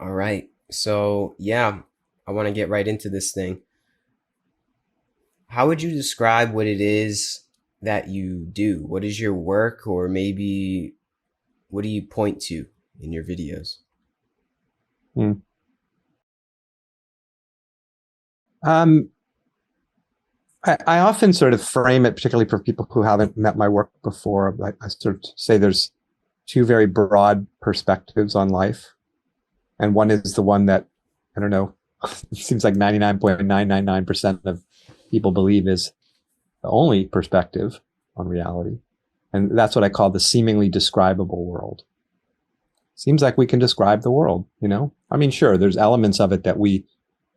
All right. So, yeah, I want to get right into this thing. How would you describe what it is that you do? What is your work, or maybe what do you point to in your videos? Hmm. Um, I often sort of frame it, particularly for people who haven't met my work before. I sort of say there's two very broad perspectives on life. And one is the one that, I don't know, it seems like 99.999% of people believe is the only perspective on reality. And that's what I call the seemingly describable world. Seems like we can describe the world, you know? I mean, sure, there's elements of it that we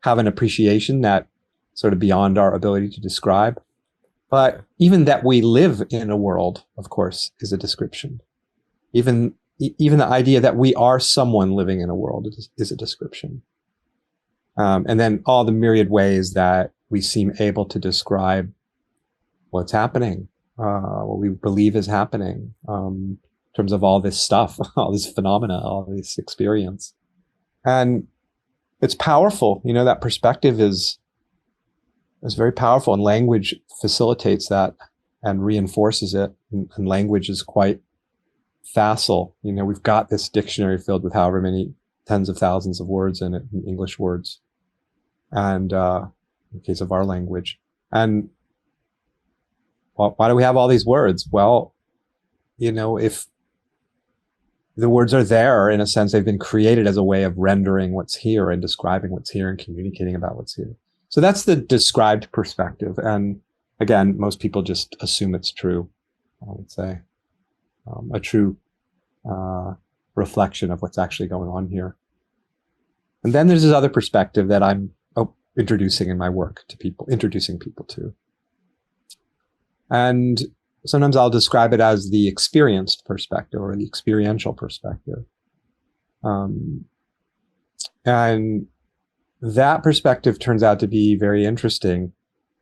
have an appreciation that sort of beyond our ability to describe. Yeah. But even that we live in a world, of course, is a description. Even the idea that we are someone living in a world is a description. And then all the myriad ways that we seem able to describe what's happening, what we believe is happening, in terms of all this stuff, all this phenomena, all this experience. And it's powerful. You know, that perspective is very powerful, and language facilitates that and reinforces it. And language is quite facile. You know, we've got this dictionary filled with however many tens of thousands of words in it, in English words, and in the case of our language. And why do we have all these words? Well, you know, if the words are there, in a sense, they've been created as a way of rendering what's here and describing what's here and communicating about what's here. So that's the described perspective. And again, most people just assume it's true, I would say, a true reflection of what's actually going on here. And then there's this other perspective that I'm introducing in my work to people, introducing people to. And sometimes I'll describe it as the experienced perspective or the experiential perspective. Um, and that perspective turns out to be very interesting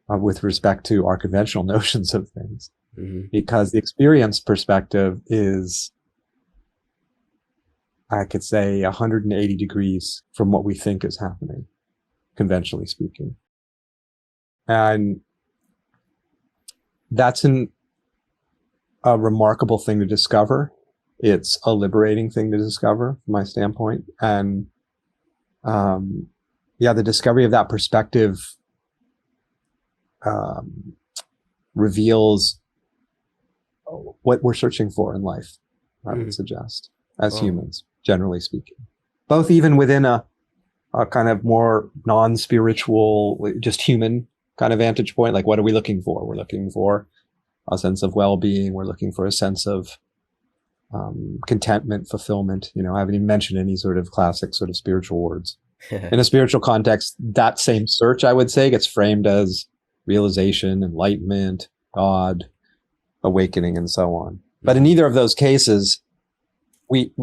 with respect to our conventional notions of things, because the experienced perspective is, I could say, 180 degrees from what we think is happening, conventionally speaking. And that's a remarkable thing to discover. It's a liberating thing to discover from my standpoint. And yeah, the discovery of that perspective reveals what we're searching for in life, I would suggest, as Oh, humans, generally speaking. Both even within a kind of more non-spiritual, just human kind of vantage point. Like, what are we looking for? We're looking for a sense of well-being. We're looking for a sense of contentment, fulfillment. You know, I haven't even mentioned any sort of classic sort of spiritual words. In a spiritual context, that same search, I would say, gets framed as realization, enlightenment, God, awakening, and so on. But in either of those cases,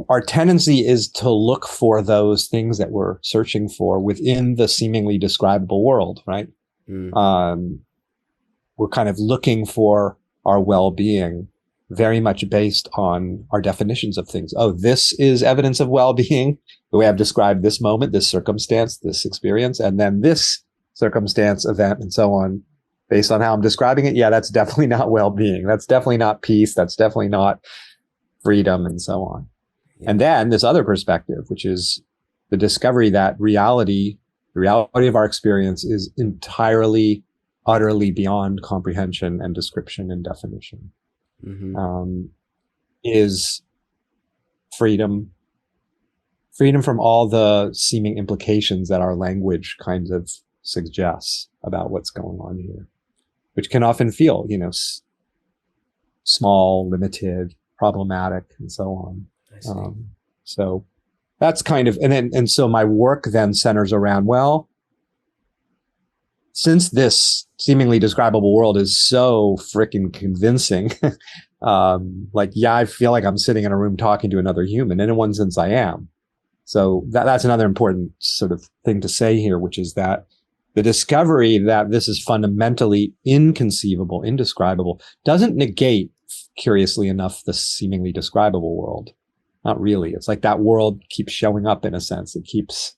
our tendency is to look for those things that we're searching for within the seemingly describable world, right? We're kind of looking for our well-being very much based on our definitions of things. Oh, this is evidence of well-being, the way I've described this moment, this circumstance, this experience, and then this circumstance, event, and so on, based on how I'm describing it. Yeah, that's definitely not well-being. That's definitely not peace. That's definitely not freedom, and so on. yeah. And then this other perspective, which is the discovery that reality, the reality of our experience, is entirely, utterly beyond comprehension and description and definition. Is freedom, freedom from all the seeming implications that our language kind of suggests about what's going on here, which can often feel, you know, small, limited, problematic, and so on. I see. So that's kind of, and so my work then centers around, well, since this seemingly describable world is so freaking convincing, like, yeah, I feel like I'm sitting in a room talking to another human, and in one sense I am. So that's another important sort of thing to say here, which is that the discovery that this is fundamentally inconceivable, indescribable, doesn't negate, curiously enough, the seemingly describable world. Not really. It's like that world keeps showing up in a sense. It keeps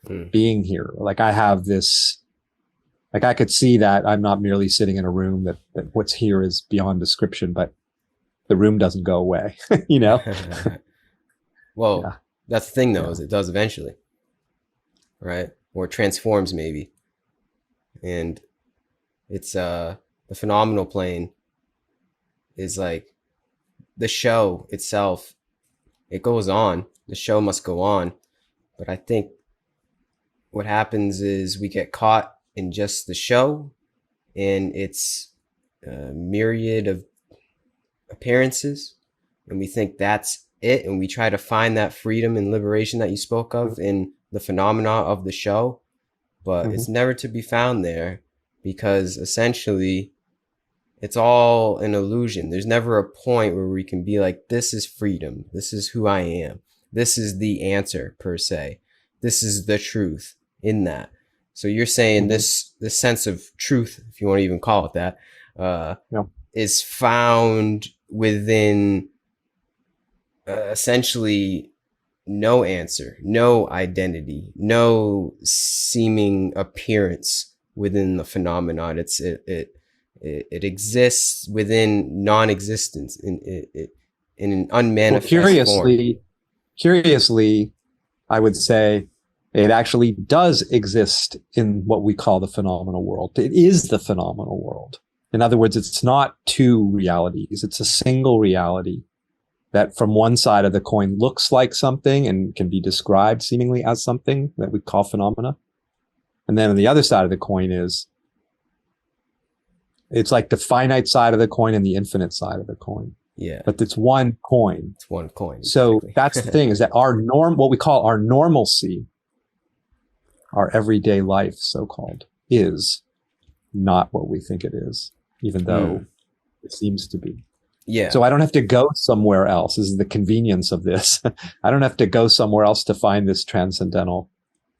Mm. being here. Like I have this, like I could see that I'm not merely sitting in a room, that what's here is beyond description, but the room doesn't go away, you know? Well, Yeah. that's the thing though, Yeah. is it does eventually, right? Or it transforms maybe. And it's the phenomenal plane is like the show itself. It goes on. The show must go on. But I think what happens is we get caught in just the show and its myriad of appearances, and we think that's it, and we try to find that freedom and liberation that you spoke of in the phenomena of the show, but Mm-hmm. it's never to be found there because essentially it's all an illusion. There's never a point where we can be like, this is freedom, this is who I am, this is the answer per se, this is the truth in that. So you're saying Mm-hmm. this sense of truth, if you want to even call it that, uh, Yeah. is found within essentially no answer, no identity, no seeming appearance within the phenomenon. It exists within non-existence in an Well, unmanifest form. curiously, I would say it actually does exist in what we call the phenomenal world. It is the phenomenal world. In other words, it's not two realities. It's a single reality that from one side of the coin looks like something and can be described seemingly as something that we call phenomena. And then on the other side of the coin is, it's like the finite side of the coin and the infinite side of the coin. Yeah, But it's one coin. it's one coin, So exactly. that's the thing, is that what we call our normalcy, our everyday life, so-called, is not what we think it is, even though it seems to be. Yeah. So I don't have to go somewhere else. This is the convenience of this. I don't have to go somewhere else to find this transcendental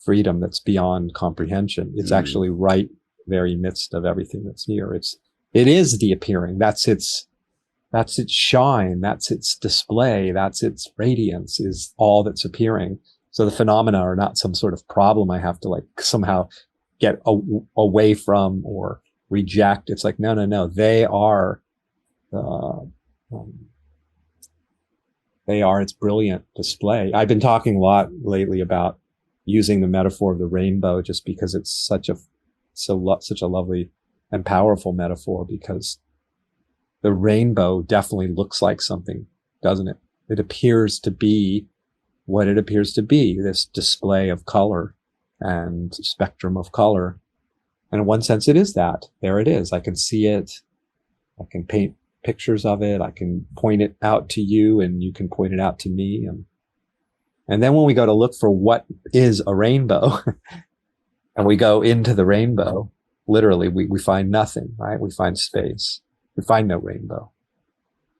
freedom that's beyond comprehension. It's actually right in the very midst of everything that's here. It is the appearing. That's its shine. That's its display. That's its radiance, is all that's appearing. So the phenomena are not some sort of problem I have to like somehow get away from or reject. It's like, no. They are its brilliant display. I've been talking a lot lately about using the metaphor of the rainbow, just because it's such a lovely and powerful metaphor, because the rainbow definitely looks like something, doesn't it? It appears to be what it appears to be, this display of color and spectrum of color. And in one sense, it is that. There it is. I can see it. I can paint pictures of it. I can point it out to you, and you can point it out to me. And then when we go to look for what is a rainbow and we go into the rainbow, literally, we find nothing, right? We find space. We find no rainbow.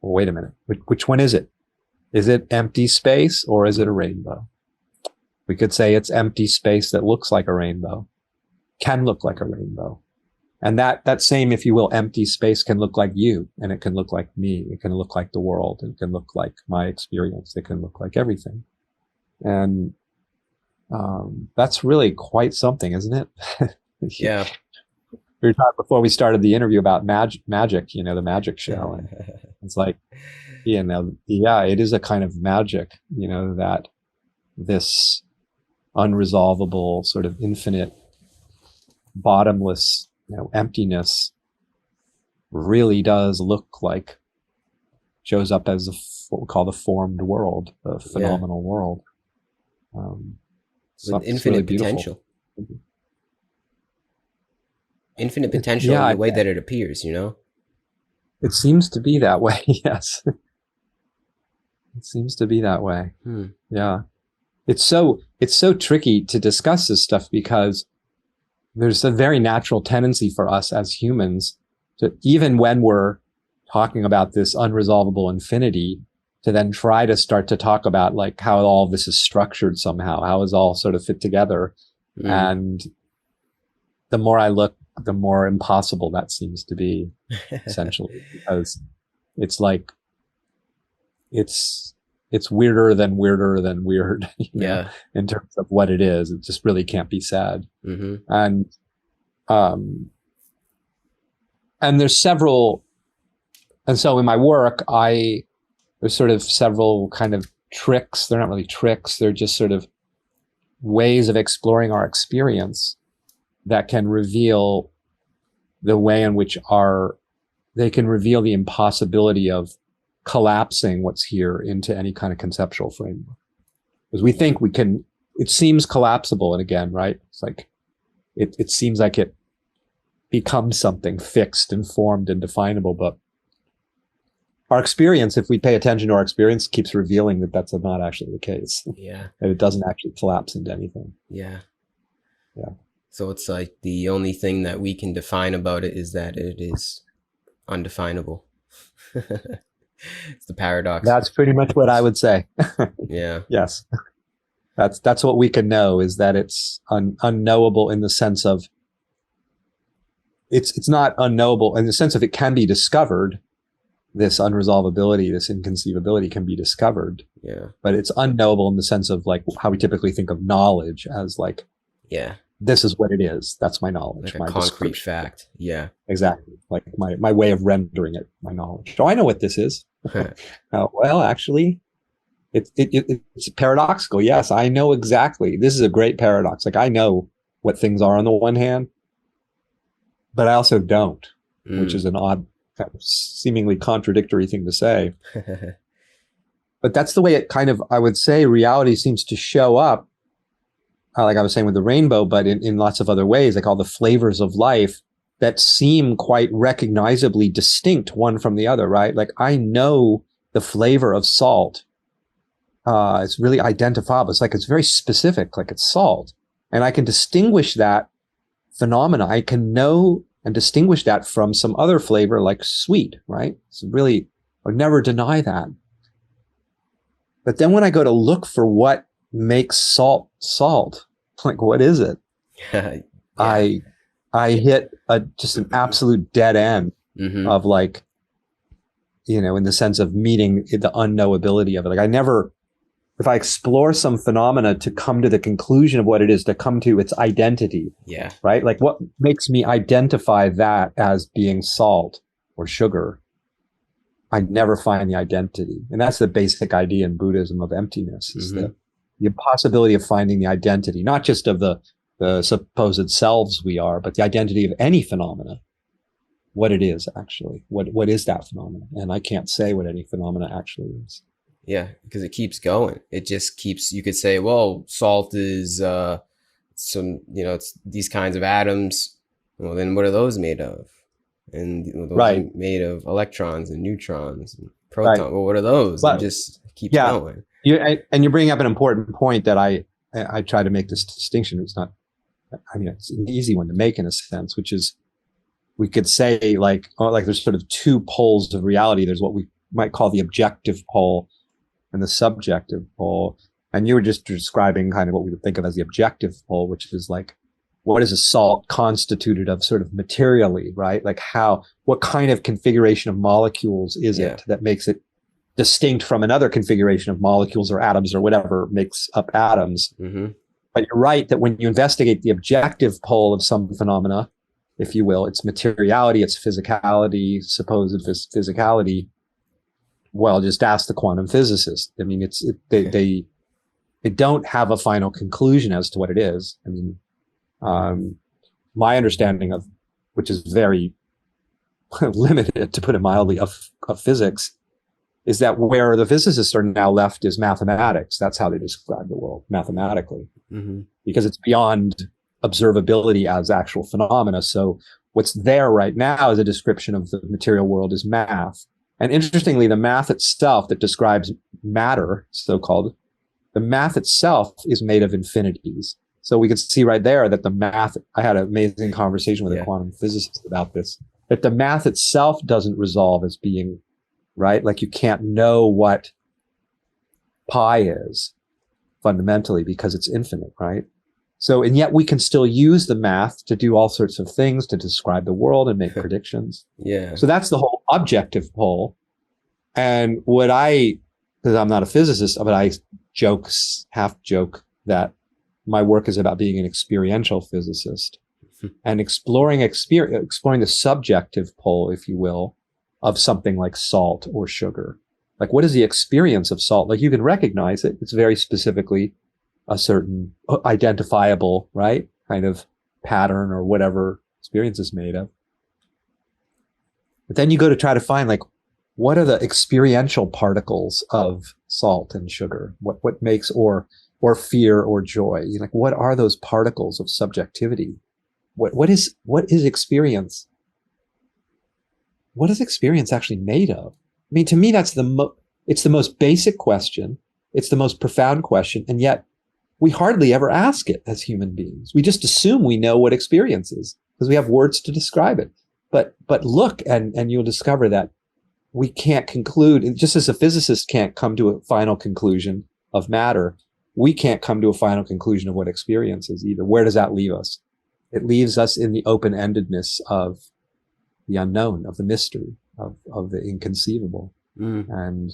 Well, wait a minute. Which one is it? Is it empty space, or is it a rainbow? We could say it's empty space that looks like a rainbow, can look like a rainbow. And that same, if you will, empty space can look like you, and it can look like me. It can look like the world. It can look like my experience. It can look like everything. And that's really quite something, isn't it? Yeah. We were talking before we started the interview about magic, the magic show. And it's like, it is a kind of magic, that this unresolvable, sort of infinite, bottomless, emptiness really does look like, shows up as what we call the formed world, the phenomenal world. With infinite really potential. Infinite potential in the way that it appears, It seems to be that way. Yes. It seems to be that way. Yeah. It's so tricky to discuss this stuff, because there's a very natural tendency for us as humans to, even when we're talking about this unresolvable infinity, to then try to start to talk about like how all this is structured somehow, how it's all sort of fit together. And the more I look, the more impossible that seems to be, essentially, because it's like, it's it's weirder than weird, Yeah. in terms of what it is. It just really can't be said. Mm-hmm. And um, and there's several, and so in my work, there's sort of several kind of tricks. They're not really tricks. They're just sort of ways of exploring our experience that can reveal the way in which they can reveal the impossibility of collapsing what's here into any kind of conceptual framework. Because we think we can, it seems collapsible. And again, right? It's like, it seems like it becomes something fixed and formed and definable, but our experience, if we pay attention to our experience, keeps revealing that that's not actually the case. Yeah. And it doesn't actually collapse into anything. Yeah. Yeah. So it's like the only thing that we can define about it is that it is undefinable. It's the paradox. That's pretty much what I would say. Yeah. Yes. That's what we can know, is that it's unknowable in the sense of it's not unknowable in the sense of it can be discovered. This unresolvability, this inconceivability can be discovered. Yeah. But it's unknowable in the sense of like how we typically think of knowledge as like, yeah, this is what it is. That's my knowledge. like a my concrete fact. Yeah. Exactly. Like my way of rendering it, my knowledge. Oh, I know what this is. Well, actually, it's paradoxical. Yes, I know exactly. This is a great paradox. Like I know what things are on the one hand, but I also don't, which is an odd, kind of seemingly contradictory thing to say. But that's the way it kind of, I would say, reality seems to show up, like I was saying with the rainbow, but in lots of other ways, like all the flavors of life that seem quite recognizably distinct one from the other, right? Like I know the flavor of salt. It's really identifiable. It's like, it's very specific, like it's salt. And I can distinguish that phenomena. I can know and distinguish that from some other flavor like sweet, right? It's really, I would never deny that. But then when I go to look for what makes salt, like what is it? Yeah. I hit just an absolute dead end of like, in the sense of meeting the unknowability of it. Like I never, if I explore some phenomena to come to the conclusion of what it is, to come to its identity. Yeah. Right? Like what makes me identify that as being salt or sugar? I never find the identity. And that's the basic idea in Buddhism of emptiness, is the impossibility of finding the identity, not just of the supposed selves we are, but the identity of any phenomena, what it is actually, what is that phenomena? And I can't say what any phenomena actually is. Yeah, because it keeps going. It just keeps, you could say, well, salt is it's these kinds of atoms. Well, then what are those made of? And those are made of electrons and neutrons and protons. Right. Well, what are those? But, it just keeps going. And you're bringing up an important point that I try to make this distinction. It's not, it's an easy one to make in a sense, which is, we could say like there's sort of two poles of reality. There's what we might call the objective pole and the subjective pole. And you were just describing kind of what we would think of as the objective pole, which is like, what is a salt constituted of sort of materially, right? Like what kind of configuration of molecules is it that makes it distinct from another configuration of molecules or atoms or whatever makes up atoms. But you're right that when you investigate the objective pole of some phenomena, if you will, its materiality, its physicality, supposed physicality, well, just ask the quantum physicist. I mean, they don't have a final conclusion as to what it is. I mean, my understanding of, which is very limited, to put it mildly, of physics, is that where the physicists are now left is mathematics. That's how they describe the world, mathematically, because it's beyond observability as actual phenomena. So what's there right now as a description of the material world is math. And interestingly, the math itself that describes matter, so-called, the math itself is made of infinities. So we could see right there that the math, I had an amazing conversation with a quantum physicist about this, that the math itself doesn't resolve as being, right? Like you can't know what pi is fundamentally because it's infinite, right? So, and yet we can still use the math to do all sorts of things, to describe the world and make predictions. Yeah. So that's the whole objective pole. And what I because I'm not a physicist, but I half joke that my work is about being an experiential physicist and exploring the subjective pole, if you will, of something like salt or sugar. Like, what is the experience of salt? Like, you can recognize it. It's very specifically a certain identifiable, right, kind of pattern or whatever experience is made of. But then you go to try to find, like, what are the experiential particles of salt and sugar? What makes, or fear or joy? Like, what are those particles of subjectivity? What is experience? What is experience actually made of? I mean, to me, that's it's the most basic question. It's the most profound question. And yet we hardly ever ask it as human beings. We just assume we know what experience is because we have words to describe it. But look, and you'll discover that we can't conclude, just as a physicist can't come to a final conclusion of matter, we can't come to a final conclusion of what experience is either. Where does that leave us? It leaves us in the open-endedness of the unknown, of the mystery, of the inconceivable. And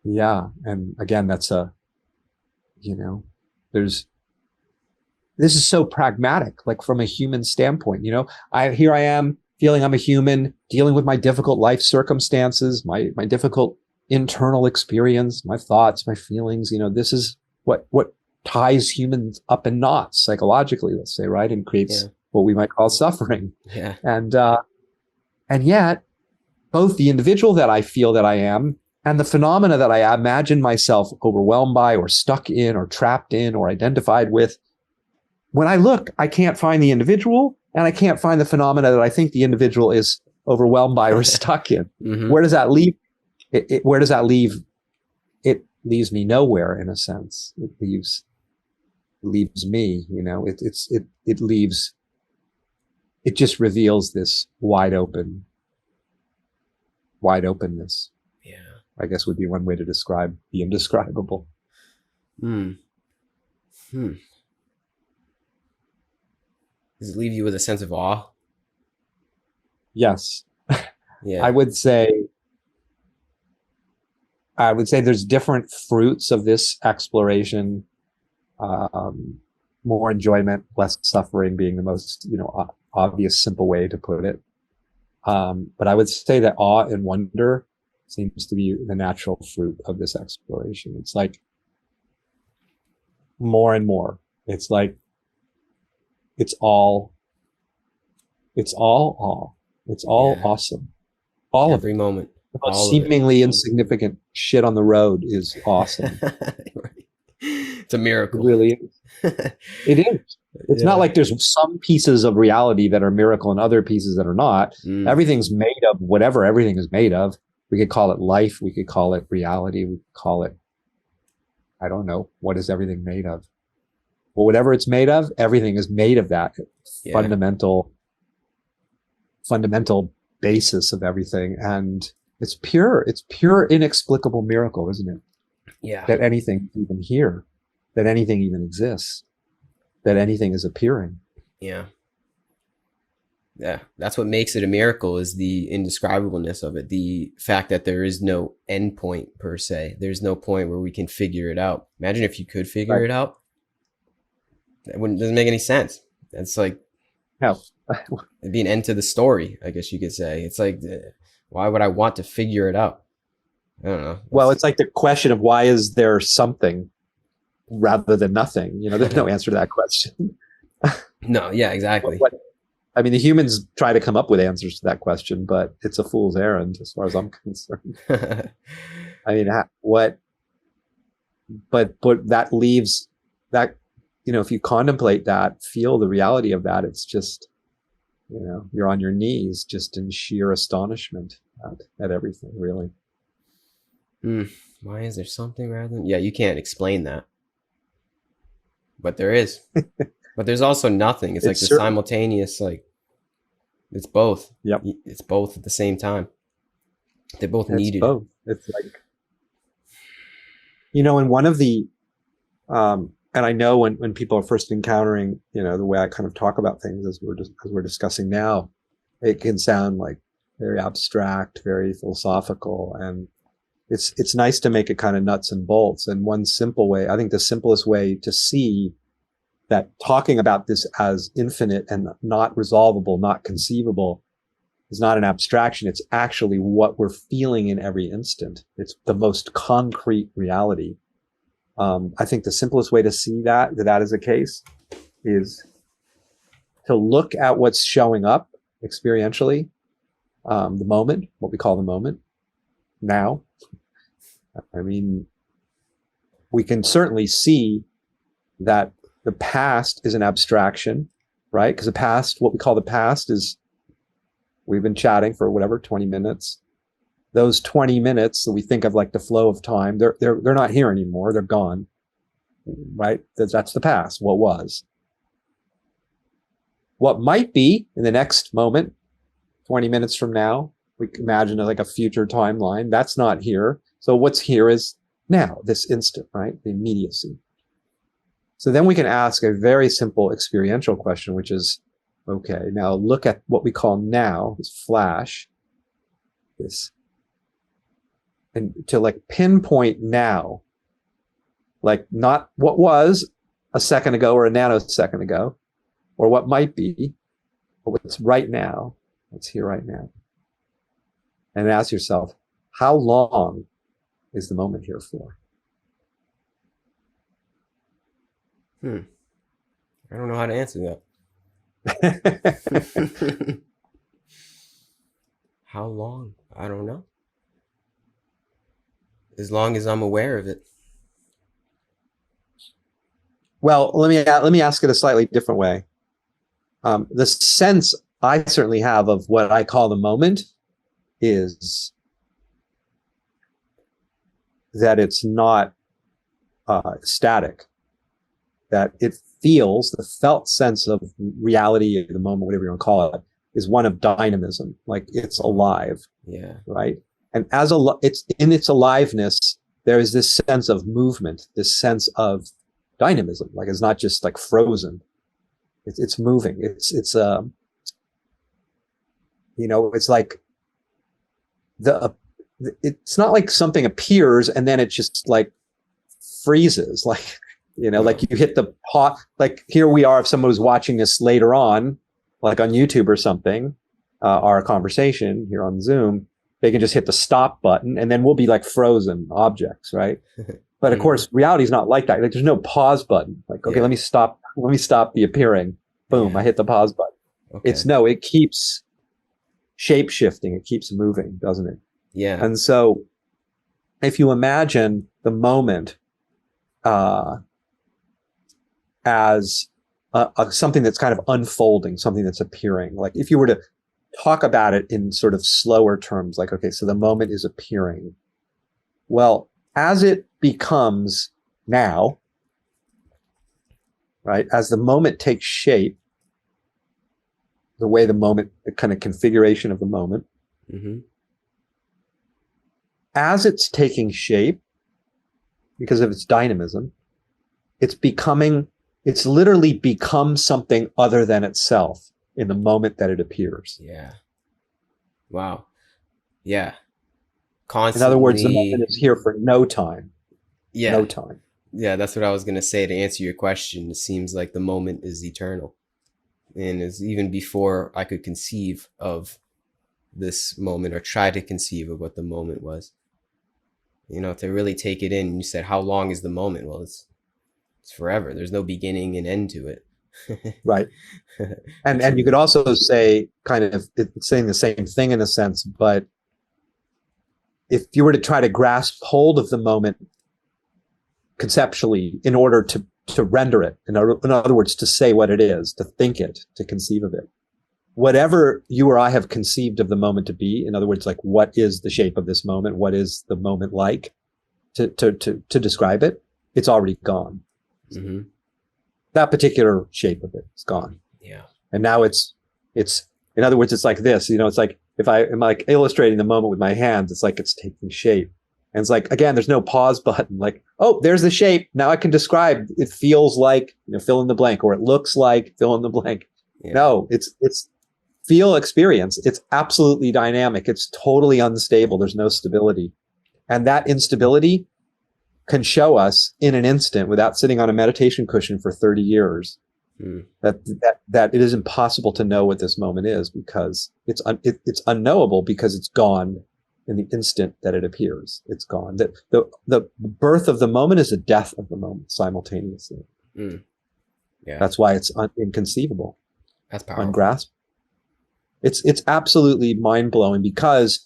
yeah, and again, that's this is so pragmatic, like from a human standpoint. Here I am feeling I'm a human, dealing with my difficult life circumstances, my difficult internal experience, my thoughts, my feelings. This is what ties humans up in knots psychologically, let's say, right, and creates what we might call suffering. Yeah. And yet, both the individual that I feel that I am and the phenomena that I imagine myself overwhelmed by or stuck in or trapped in or identified with, when I look, I can't find the individual and I can't find the phenomena that I think the individual is overwhelmed by or stuck in. Mm-hmm. Where does that leave? Where does that leave? It leaves me nowhere, in a sense. It leaves me, it leaves, it just reveals this wide openness. Yeah. I guess would be one way to describe the indescribable. Does it leave you with a sense of awe? Yes. Yeah. I would say there's different fruits of this exploration. More enjoyment, less suffering being the most, obvious, simple way to put it. But I would say that awe and wonder seems to be the natural fruit of this exploration. It's like more and more. It's like it's all awe. It's all awesome. All every of it. moment. The most seemingly insignificant shit on the road is awesome. It's a miracle. It really is. It is. It's not like there's some pieces of reality that are miracle and other pieces that are not. Everything's made of whatever everything is made of. We could call it life. We could call it reality. We could call it, I don't know, what is everything made of? Well, whatever it's made of, everything is made of that fundamental basis of everything. And it's pure inexplicable miracle, isn't it? Yeah. That anything even here, that anything even exists, that anything is appearing. Yeah. Yeah. That's what makes it a miracle, is the indescribableness of it. The fact that there is no end point per se. There's no point where we can figure it out. Imagine if you could figure it out. That doesn't make any sense. That's like, no. It'd be an end to the story, I guess you could say. It's like, why would I want to figure it out? I don't know. Well, it's like the question of why is there something rather than nothing? There's no answer to that question. No, yeah, exactly. I mean, the humans try to come up with answers to that question, but it's a fool's errand as far as I'm concerned. I mean, but that leaves that, if you contemplate that, feel the reality of that, it's just, you're on your knees just in sheer astonishment at everything, really. Why is there something rather than... Yeah, you can't explain that. But there is. But there's also nothing. It's like the simultaneous, like, it's both. Yep. It's both at the same time. They're both needed. Both. It's like, in one of the, and I know when people are first encountering, the way I kind of talk about things as we're discussing now, it can sound like very abstract, very philosophical. And it's nice to make it kind of nuts and bolts. And one simple way, I think the simplest way to see that talking about this as infinite and not resolvable, not conceivable, is not an abstraction. It's actually what we're feeling in every instant. It's the most concrete reality. I think the simplest way to see that is the case, is to look at what's showing up experientially, the moment, what we call the moment, now. I mean, we can certainly see that the past is an abstraction, right? Because the past, what we call the past, is we've been chatting for whatever, 20 minutes. Those 20 minutes that we think of like the flow of time, they're not here anymore. They're gone, right? That's the past, what was. What might be in the next moment, 20 minutes from now, we can imagine like a future timeline. That's not here. So what's here is now, this instant, right? The immediacy. So then we can ask a very simple experiential question, which is, okay, now look at what we call now, this flash, this, and to like pinpoint now, like not what was a second ago or a nanosecond ago, or what might be, but what's right now, what's here right now. And ask yourself, how long is the moment here for? I don't know how to answer that. How long? I don't know. As long as I'm aware of it. Well, let me ask it a slightly different way. The sense I certainly have of what I call the moment is that it's not static, that it feels, the felt sense of reality of the moment, whatever you want to call it, is one of dynamism, like it's alive. Yeah. Right. And it's in its aliveness, there is this sense of movement, this sense of dynamism. Like it's not just like frozen. It's moving. It's like it's not like something appears and then it just like freezes. Like, like you hit the pot, like here we are, if someone was watching this later on, like on YouTube or something, our conversation here on Zoom, they can just hit the stop button and then we'll be like frozen objects, right? But of course, reality is not like that. Like there's no pause button. Like, okay, let me stop the appearing. Boom, I hit the pause button. Okay. It keeps shape shifting. It keeps moving, doesn't it? Yeah. And so if you imagine the moment as something that's kind of unfolding, something that's appearing, like if you were to talk about it in sort of slower terms, like, okay, so the moment is appearing. Well, as it becomes now, right, as the moment takes shape, the way the moment, the kind of configuration of the moment, as it's taking shape, because of its dynamism, it's literally become something other than itself in the moment that it appears. Yeah. Wow. Yeah. Constantly. In other words, the moment is here for no time. Yeah. No time. Yeah, that's what I was going to say to answer your question. It seems like the moment is eternal. And it's even before I could conceive of this moment or try to conceive of what the moment was. To really take it in, you said, how long is the moment? Well, it's forever. There's no beginning and end to it. Right. And you could also say kind of it's saying the same thing in a sense, but if you were to try to grasp hold of the moment conceptually in order to render it, in other words, to say what it is, to think it, to conceive of it, whatever you or I have conceived of the moment to be, in other words, like what is the shape of this moment? What is the moment like to describe it? It's already gone. Mm-hmm. That particular shape of it is gone. Yeah. And now it's, in other words, it's like this, it's like, if I am like illustrating the moment with my hands, it's like it's taking shape. And it's like, again, there's no pause button. Like, oh, there's the shape. Now I can describe, it feels like, fill in the blank, or it looks like, fill in the blank. Yeah. No, it's feel experience. It's absolutely dynamic. It's totally unstable. There's no stability. And that instability can show us in an instant, without sitting on a meditation cushion for 30 years, Mm. that it is impossible to know what this moment is, because it's unknowable, because it's gone in the instant that it appears. It's gone. The birth of the moment is the death of the moment simultaneously. Mm. Yeah, That's why it's inconceivable, that's powerful. ungraspable. It's absolutely mind blowing, because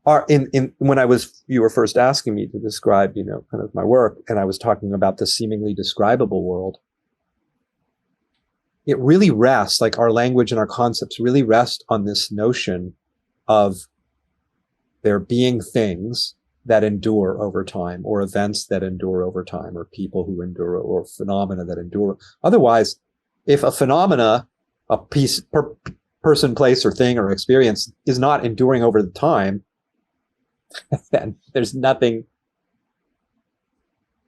when you were first asking me to describe, kind of my work, and I was talking about the seemingly describable world, it really rests, like our language and our concepts really rest on this notion of there being things that endure over time, or events that endure over time, or people who endure, or phenomena that endure. Otherwise, if a phenomena, a person, place, or thing, or experience is not enduring over the time, then there's nothing.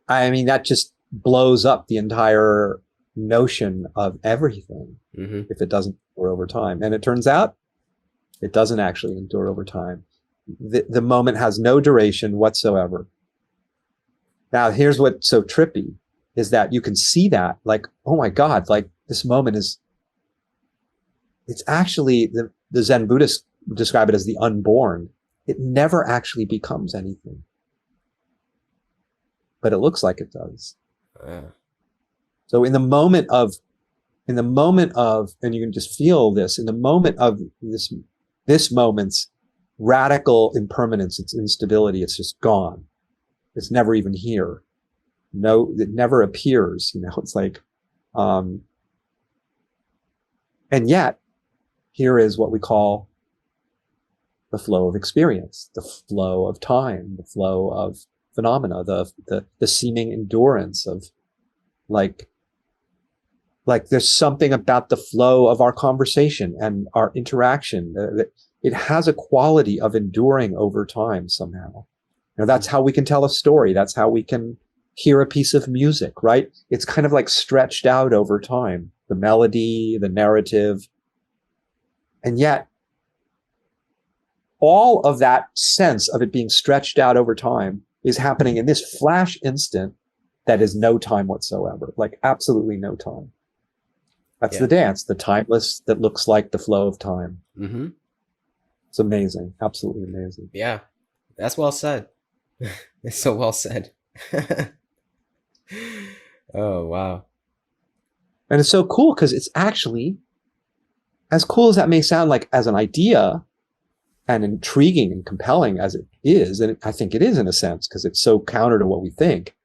I mean, that just blows up the entire notion of everything, Mm-hmm. if it doesn't endure over time. And it turns out it doesn't actually endure over time. The moment has no duration whatsoever. Now, here's what's so trippy, is that you can see that, like, oh my God, like this moment it's actually, the Zen Buddhists describe it as the unborn. It never actually becomes anything, but it looks like it does. So in the moment of, and you can just feel this, in the moment of this moment's radical impermanence, its instability, it's just gone. It's never even here. No, it never appears. It's like, and yet here is what we call the flow of experience, the flow of time, the flow of phenomena, the seeming endurance of, like there's something about the flow of our conversation and our interaction that it has a quality of enduring over time somehow. That's how we can tell a story. That's how we can hear a piece of music, right? It's kind of like stretched out over time, the melody, the narrative. And yet all of that sense of it being stretched out over time is happening in this flash instant that is no time whatsoever, like absolutely no time. That's Yeah. the dance, the timeless that looks like the flow of time. Mm-hmm. It's amazing. Absolutely amazing. Yeah, that's well said. It's so well said. Oh wow. And it's so cool because it's actually, as cool as that may sound, like as an idea, and intriguing and compelling as it is, and I think it is in a sense because it's so counter to what we think,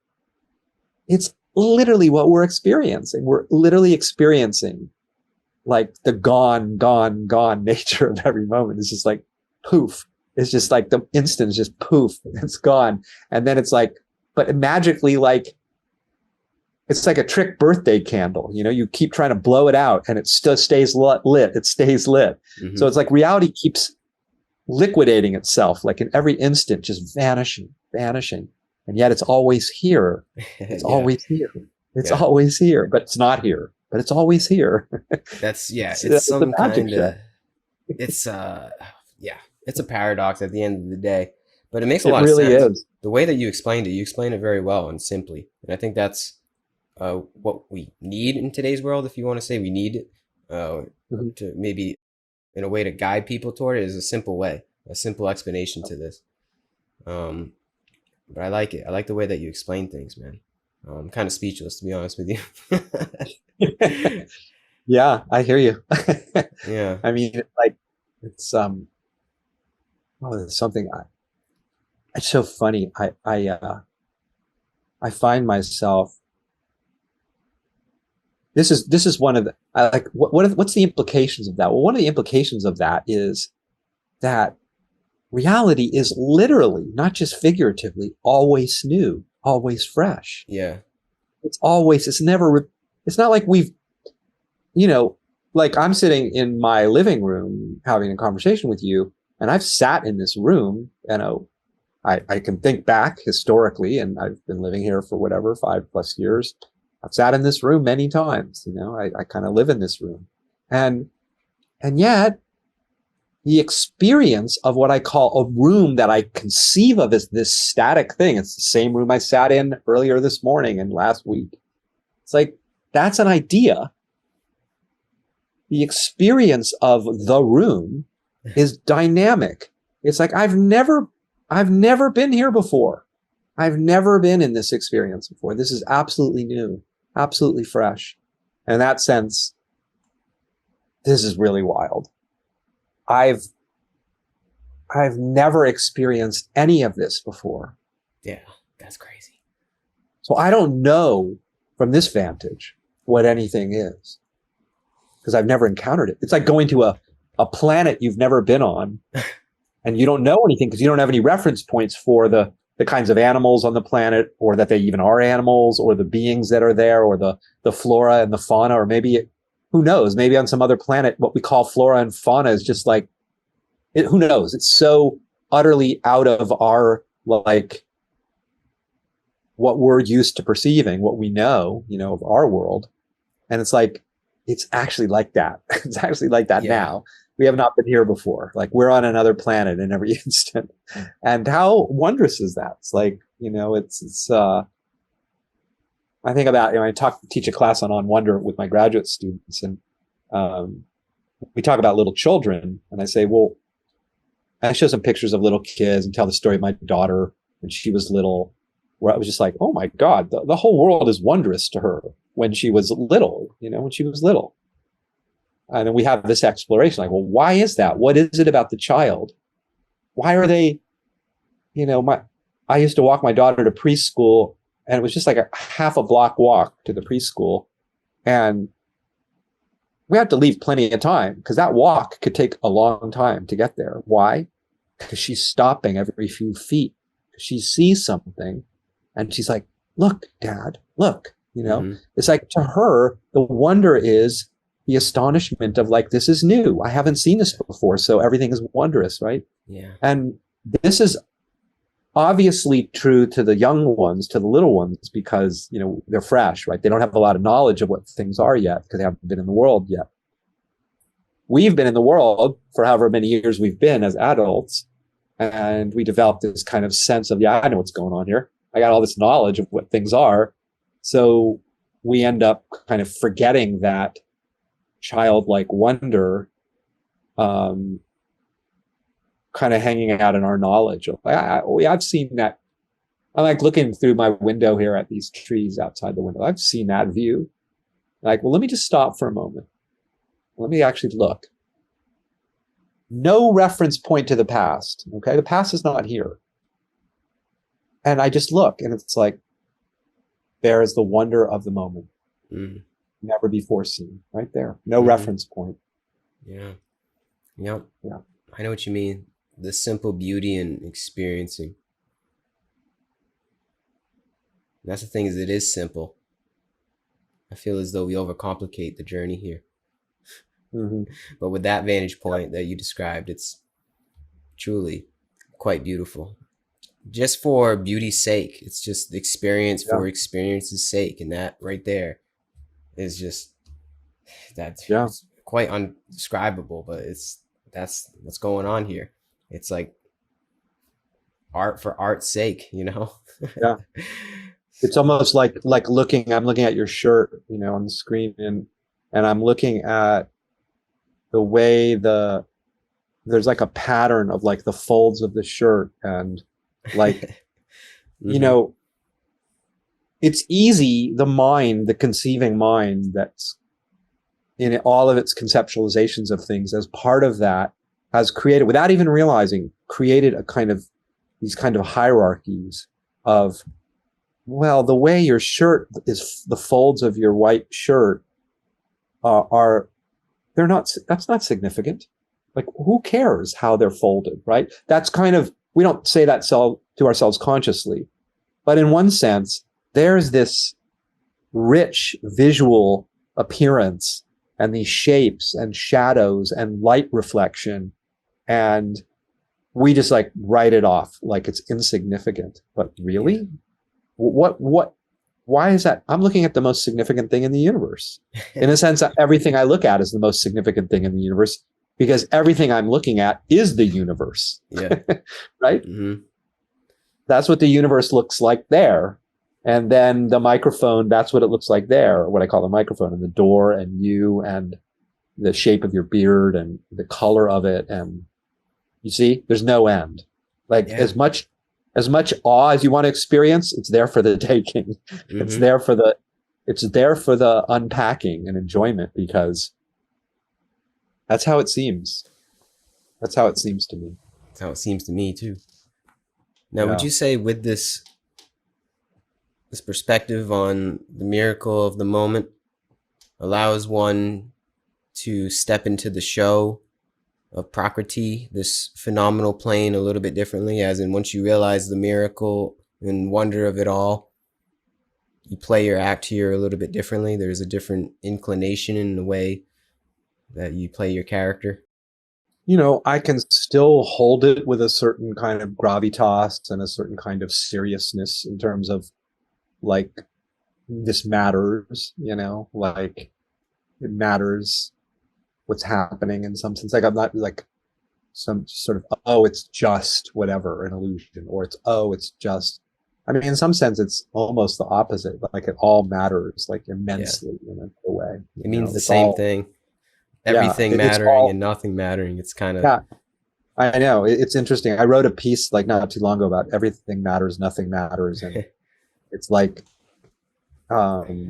it's literally what we're experiencing. We're literally experiencing like the gone nature of every moment. It's just like poof. It's just like the instant is just poof, it's gone. And then it's like, but magically, like, it's like a trick birthday candle. You keep trying to blow it out and it still stays lit. It stays lit. Mm-hmm. So it's like reality keeps liquidating itself, like in every instant, just vanishing. And yet it's always here. It's Yeah. always here. It's Yeah. always here, but it's not here, but it's always here. That's It's it's the some magic kind show. of it's yeah, it's a paradox at the end of the day, but it makes a It lot of really sense. is. The way that you explained it very well and simply, and I think that's what we need in today's world. If you want to say we need it, Mhm. to maybe in a way to guide people toward it, is a simple way, a simple explanation to this. Um, but I like it. I like the way that you explain things, man. I'm kind of speechless, to be honest with you. Yeah, I hear you. Yeah. I mean, like, it's it's something. It's so funny. I find myself. This is one of the. Like, what's the implications of that? Well, one of the implications of that is that reality is literally, not just figuratively, always new, always fresh. Yeah. It's never, it's not like like I'm sitting in my living room having a conversation with you, and I've sat in this room, I can think back historically, and I've been living here for whatever, 5+ years. I've sat in this room many times, I kind of live in this room. And yet, the experience of what I call a room that I conceive of as this static thing. It's the same room I sat in earlier this morning and last week. It's like, that's an idea. The experience of the room is dynamic. It's like, I've never been here before. I've never been in this experience before. This is absolutely new, absolutely fresh. And in that sense, this is really wild. I've never experienced any of this before. Yeah, that's crazy. So I don't know from this vantage what anything is, because I've never encountered it. It's like going to a planet you've never been on and you don't know anything because you don't have any reference points for the kinds of animals on the planet, or that they even are animals, or the beings that are there, or the flora and the fauna, or maybe who knows, maybe on some other planet, what we call flora and fauna is just like, who knows? It's so utterly out of our, like, what we're used to perceiving, what we know, of our world. And it's like, it's actually like that. It's actually like that now. We have not been here before. Like, we're on another planet in every instant. And how wondrous is that? It's like, I think about, I teach a class on wonder with my graduate students, and we talk about little children, and I say, well, I show some pictures of little kids and tell the story of my daughter when she was little, where I was just like, oh my God, the whole world is wondrous to her when she was little, when she was little. And then we have this exploration, like, well, why is that? What is it about the child? Why are they, I used to walk my daughter to preschool, and it was just like a half a block walk to the preschool. And we had to leave plenty of time because that walk could take a long time to get there. Why? Because she's stopping every few feet. She sees something and she's like, look, Dad, look, It's like, to her, the wonder is the astonishment of, like, this is new. I haven't seen this before. So everything is wondrous, right? Yeah. And this is obviously true to the young ones, to the little ones, because, they're fresh, right? They don't have a lot of knowledge of what things are yet because they haven't been in the world yet. We've been in the world for however many years we've been as adults, and we developed this kind of sense of, I know what's going on here. I got all this knowledge of what things are. So we end up kind of forgetting that childlike wonder, kind of hanging out in our knowledge. I've seen that. I'm like looking through my window here at these trees outside the window. I've seen that view. Like, well, let me just stop for a moment. Let me actually look. No reference point to the past. Okay. The past is not here. And I just look, and it's like, there is the wonder of the moment. Never before seen, right there. No reference point. Yeah. Yep. Yeah. I know what you mean. The simple beauty in experiencing. That's the thing, is it is simple. I feel as though we overcomplicate the journey here. But with that vantage point that you described, it's truly quite beautiful. Just for beauty's sake. It's just experience for experience's sake. And that right there is just, that's quite undescribable, but that's what's going on here. It's like art for art's sake, Yeah. It's almost like I'm looking at your shirt, on the screen, and I'm looking at the way there's like a pattern of, like, the folds of the shirt, and like, it's easy, the conceiving mind that's in all of its conceptualizations of things, as part of that, has created, without even realizing, created these kind of hierarchies of, well, the way your shirt is, the folds of your white shirt that's not significant. Like, who cares how they're folded, right? That's kind of, we don't say that to ourselves consciously, but in one sense, there's this rich visual appearance and these shapes and shadows and light reflection, and we just like write it off like it's insignificant. But really, why is that? I'm looking at the most significant thing in the universe. In a sense, everything I look at is the most significant thing in the universe. because everything I'm looking at is the universe, Yeah. right? Mm-hmm. That's what the universe looks like there. And then the microphone, that's what it looks like there, what I call the microphone, and the door and you and the shape of your beard and the color of it. And you see, there's no end. Like Yeah. as much awe as you want to experience, it's there for the taking. It's Mm-hmm. there for the it's there for the unpacking and enjoyment, because that's how it seems. That's how it seems to me. That's how it seems to me too. Now, would Yeah. you say with this perspective on the miracle of the moment allows one to step into the show of Prakriti, this phenomenal plane, a little bit differently, as in once you realize the miracle and wonder of it all, you play your act here a little bit differently. There's a different inclination in the way that you play your character. I can still hold it with a certain kind of gravitas and a certain kind of seriousness in terms of like, this matters, like it matters what's happening in some sense. Like I'm not like some sort of, oh, it's just whatever, an illusion, or it's just, I mean, in some sense, it's almost the opposite. Like it all matters like Yeah. immensely in a way, It means the it's same all, thing. yeah, Everything it's mattering and all, nothing mattering. It's kind of yeah, I know. It's interesting. I wrote a piece like not too long ago about everything matters, nothing matters. And it's like,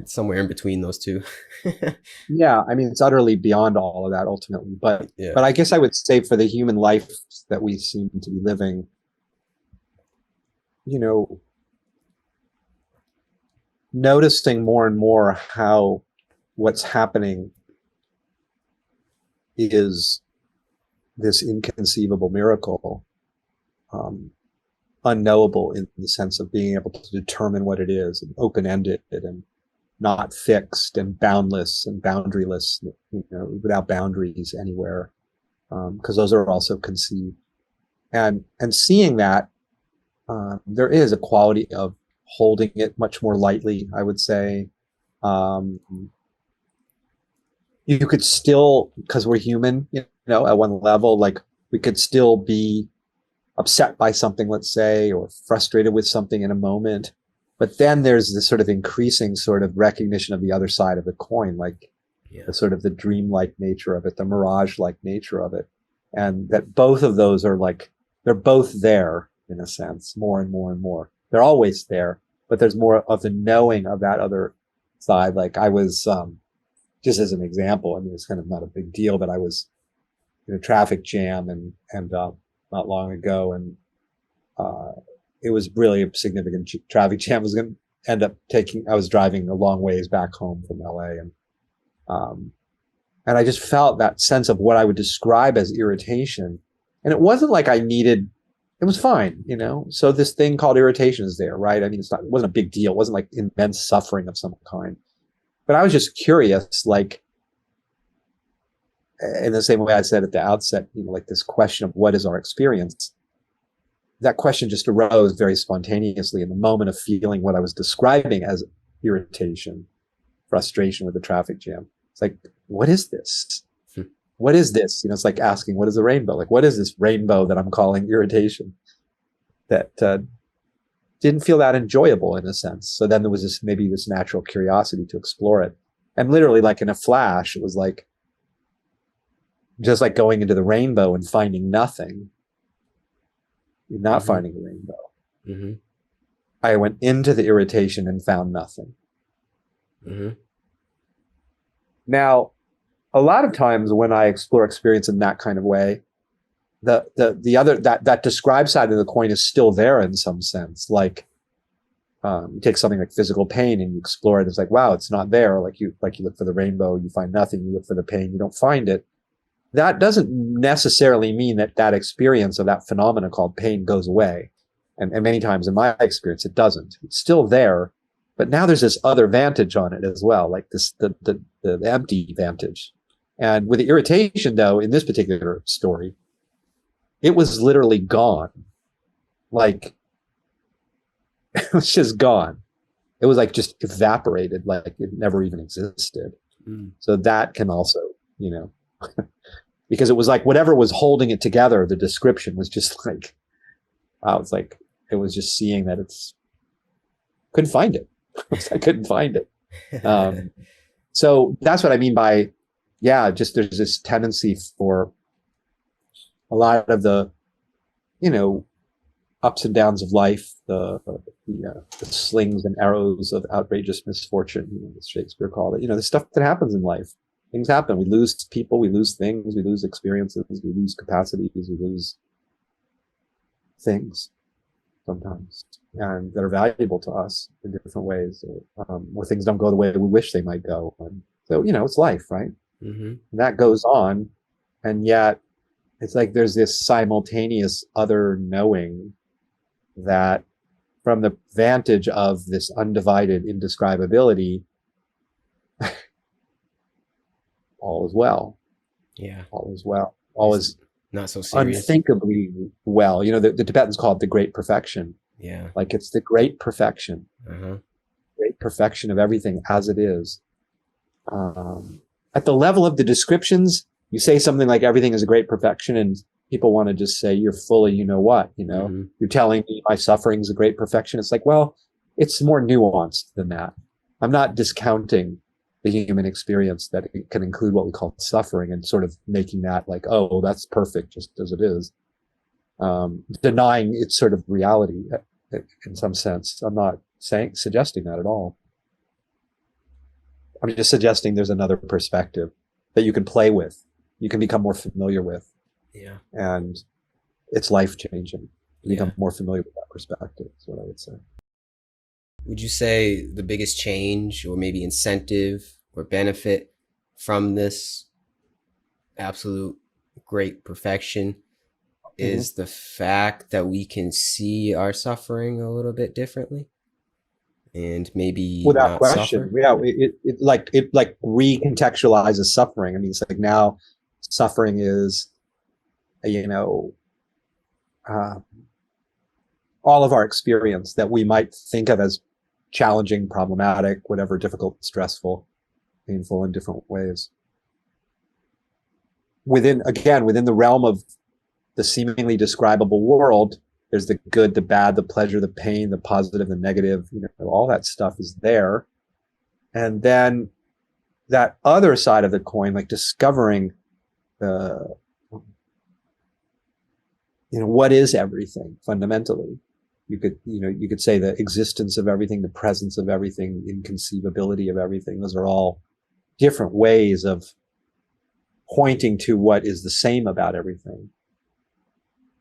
somewhere in between those two. yeah, I mean, it's utterly beyond all of that ultimately. But, Yeah. but I guess I would say for the human life that we seem to be living, you know, noticing more and more how what's happening is this inconceivable miracle, um, unknowable in the sense of being able to determine what it is, and open-ended and not fixed and boundless and boundaryless, without boundaries anywhere, because those are also conceived. And seeing that, there is a quality of holding it much more lightly, I would say. Um, you could still, because we're human, at one level, like we could still be upset by something, let's say, or frustrated with something in a moment. But then there's this sort of increasing sort of recognition of the other side of the coin, like Yeah. the sort of the dreamlike nature of it, the mirage-like nature of it. And that both of those are like, they're both there in a sense, more and more and more. They're always there, but there's more of the knowing of that other side. Like I was, just as an example, I mean, it's kind of not a big deal, but I was in a traffic jam and not long ago, and uh, it was really a significant traffic jam. I was going to end up I was driving a long ways back home from LA, um, and I just felt that sense of what I would describe as irritation. And it wasn't like I needed, it was fine, So this thing called irritation is there, right? I mean, it wasn't a big deal. It wasn't like immense suffering of some kind. But I was just curious, like, in the same way I said at the outset, like this question of what is our experience, that question just arose very spontaneously in the moment of feeling what I was describing as irritation, frustration with the traffic jam. It's like, what is this? What is this? It's like asking, what is a rainbow? Like, what is this rainbow that I'm calling irritation? That didn't feel that enjoyable in a sense. So then there was maybe this natural curiosity to explore it. And literally, like in a flash, it was like, just like going into the rainbow and finding nothing, not Mm-hmm. finding the rainbow. Mm-hmm. I went into the irritation and found nothing. Mm-hmm. Now, a lot of times when I explore experience in that kind of way, the other that described side of the coin is still there in some sense. Like, you take something like physical pain and you explore it. It's like, wow, it's not there. Like you look for the rainbow, you find nothing. You look for the pain, you don't find it. That doesn't necessarily mean that experience of that phenomena called pain goes away. And many times in my experience, it doesn't. It's still there, but now there's this other vantage on it as well, like the empty vantage. And with the irritation, though, in this particular story, it was literally gone. Like, it was just gone. It was like just evaporated, like it never even existed. Mm. So that can also, because it was like whatever was holding it together, the description was just like, I was like, it was just seeing that it's, couldn't find it. I couldn't find it. So that's what I mean by, yeah, just there's this tendency for a lot of the, you know, ups and downs of life, the slings and arrows of outrageous misfortune, you know, as Shakespeare called it, you know, the stuff that happens in life. Things happen. We lose people, we lose things, we lose experiences, we lose capacities, we lose things sometimes, and that are valuable to us in different ways, or things don't go the way we wish they might go. And so, you know, it's life, right? Mm-hmm. And that goes on. And yet it's like there's this simultaneous other knowing that from the vantage of this undivided indescribability, all is well. Yeah. All is well. All It's is not so serious. unthinkably well. You know, the Tibetans call it the great perfection. Yeah. Like it's the great perfection, Uh-huh. great perfection of everything as it is. At the level of the descriptions, you say something like everything is a great perfection, and people want to just say you're fully, you know what, you know, Mm-hmm. you're telling me my suffering is a great perfection. It's like, well, it's more nuanced than that. I'm not discounting the human experience that it can include what we call suffering and sort of making that like, oh, that's perfect just as it is. Denying its sort of reality in some sense. I'm not suggesting that at all. I'm just suggesting there's another perspective that you can play with, you can become more familiar with, Yeah. and it's life changing. You Yeah. become more familiar with that perspective. Is what I would say. Would you say the biggest change or maybe incentive or benefit from this absolute great perfection Mm-hmm. is the fact that we can see our suffering a little bit differently and maybe Without not question, suffer? yeah, it recontextualizes suffering. I mean, it's like now suffering is, you know, uh, all of our experience that we might think of as challenging, problematic, whatever, difficult, stressful, painful in different ways. Within the realm of the seemingly describable world, there's the good, the bad, the pleasure, the pain, the positive, the negative, you know, all that stuff is there. And then that other side of the coin, like discovering the, you know, what is everything fundamentally? You could say the existence of everything, the presence of everything, inconceivability of everything. Those are all different ways of pointing to what is the same about everything.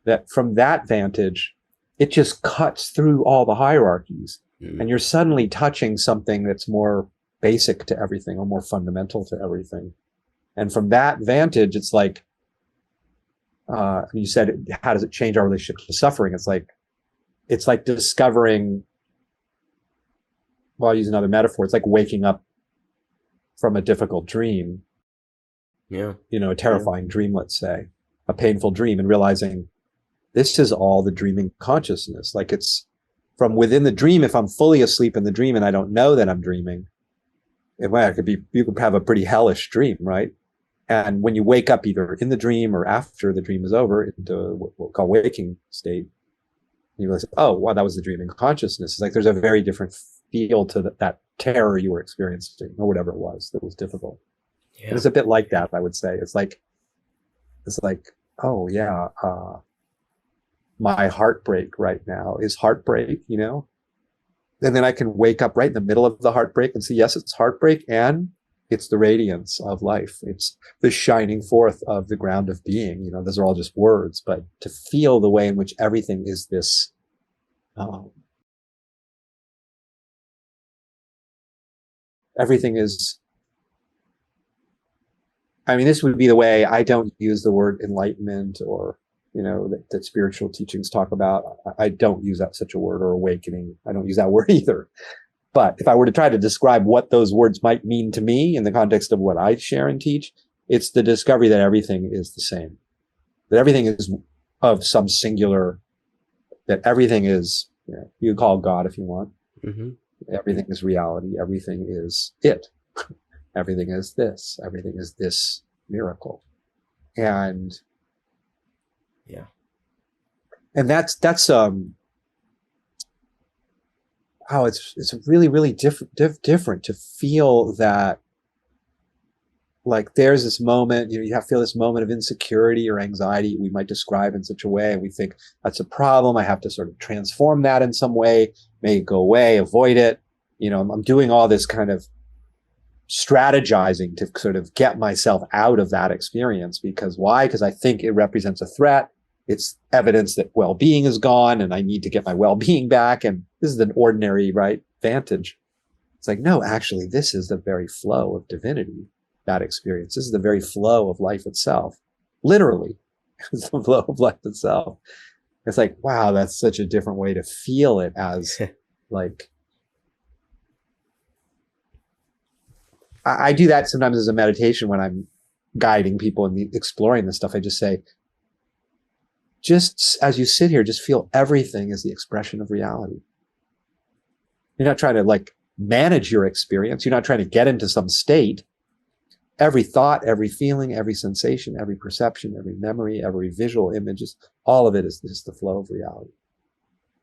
That from that vantage, it just cuts through all the hierarchies, and Mm. you're suddenly touching something that's more basic to everything or more fundamental to everything. And from that vantage, it's like, you said, how does it change our relationship to suffering? It's like discovering, well, I'll use another metaphor. It's like waking up from a difficult dream, Yeah. you know, a terrifying dream, let's say, a painful dream, and realizing this is all the dreaming consciousness. Like it's from within the dream. If I'm fully asleep in the dream and I don't know that I'm dreaming, you could have a pretty hellish dream, right? And when you wake up either in the dream or after the dream is over into what we'll call waking state, you realize, oh, wow, that was the dreaming consciousness. It's like there's a very different feel to that terror you were experiencing or whatever it was that was difficult. And Yeah. it's a bit like that, I would say. It's like, oh yeah, my heartbreak right now is heartbreak, you know? And then I can wake up right in the middle of the heartbreak and say, yes, it's heartbreak, and it's the radiance of life. It's the shining forth of the ground of being. You know, those are all just words, but to feel the way in which everything is this, um, everything is, I mean, this would be the way. I don't use the word enlightenment or, you know, that spiritual teachings talk about. I don't use that such a word, or awakening. I don't use that word either. But if I were to try to describe what those words might mean to me in the context of what I share and teach, it's the discovery that everything is the same, that everything is of some singular, that everything is, you know, you can call God if you want. Mm-hmm. Everything is reality. Everything is it. Everything is this. Everything is this miracle. And Yeah. that's oh, it's really, really different to feel that, like, there's this moment, you have to feel this moment of insecurity or anxiety we might describe in such a way, and we think that's a problem. I have to sort of transform that in some way, make it go away, avoid it. I'm doing all this kind of strategizing to sort of get myself out of that experience. Because why? Because I think it represents a threat. It's evidence that well-being is gone and I need to get my well-being back. And this is an ordinary, right, vantage. It's like, no, actually, this is the very flow of divinity, that experience. This is the very flow of life itself. Literally, it's the flow of life itself. It's like, wow, that's such a different way to feel it, as like, I do that sometimes as a meditation when I'm guiding people and exploring this stuff. I just say, just as you sit here, just feel everything as the expression of reality. You're not trying to like manage your experience. You're not trying to get into some state. Every thought, every feeling, every sensation, every perception, every memory, every visual image, all of it is just the flow of reality.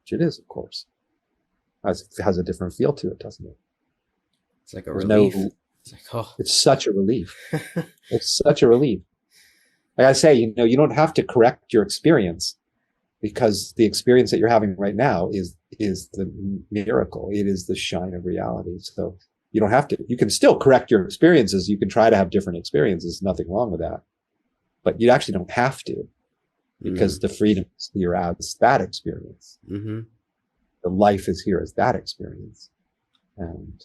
Which it is, of course. It has a different feel to it, doesn't it? It's like a relief. It's like, oh. It's such a relief. It's such a relief. Like I say, you don't have to correct your experience, because the experience that you're having right now is the miracle. It is the shine of reality. So you don't have to. You can still correct your experiences. You can try to have different experiences. Nothing wrong with that. But you actually don't have to, because the freedom is here as that experience. Mm-hmm. The life is here as that experience. And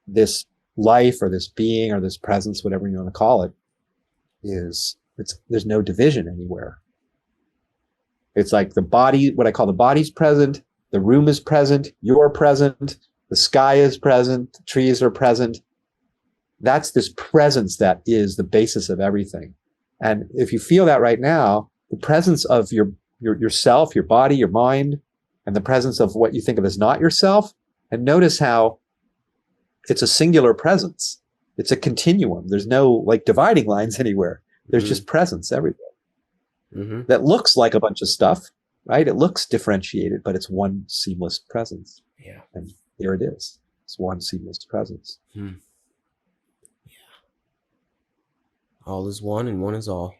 this life or this being or this presence, whatever you want to call it, there's no division anywhere. It's like the body, what I call the body's present, the room is present, you're present, the sky is present, the trees are present. That's this presence that is the basis of everything. And if you feel that right now, the presence of yourself, your body, your mind, and the presence of what you think of as not yourself, and notice how it's a singular presence. It's a continuum. There's no like dividing lines anywhere. There's just presence everywhere. That looks like a bunch of stuff, right? It looks differentiated, but it's one seamless presence. Yeah. And there it is. It's one seamless presence. Yeah. All is one and one is all.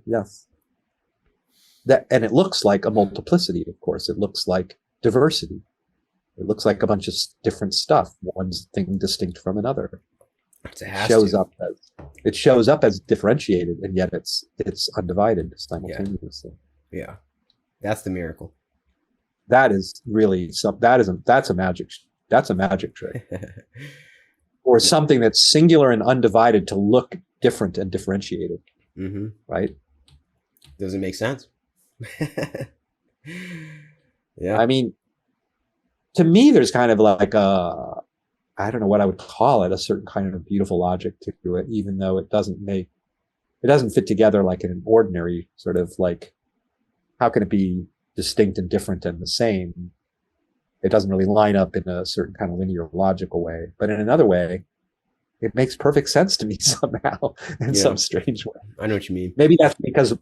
Yes. And it looks like a multiplicity, of course. It looks like diversity. It looks like a bunch of different stuff, one thing distinct from another. It shows up as differentiated, and yet it's undivided simultaneously. Yeah. That's the miracle. That is really that's a magic trick. Or something that's singular and undivided to look different and differentiated. Right? Doesn't make sense. Yeah. I mean, to me, there's kind of like I don't know what I would call it, a certain kind of beautiful logic to it, even though it doesn't fit together like in an ordinary sort of like, how can it be distinct and different and the same? It doesn't really line up in a certain kind of linear logical way, but in another way, it makes perfect sense to me somehow in some strange way. I know what you mean. Maybe that's because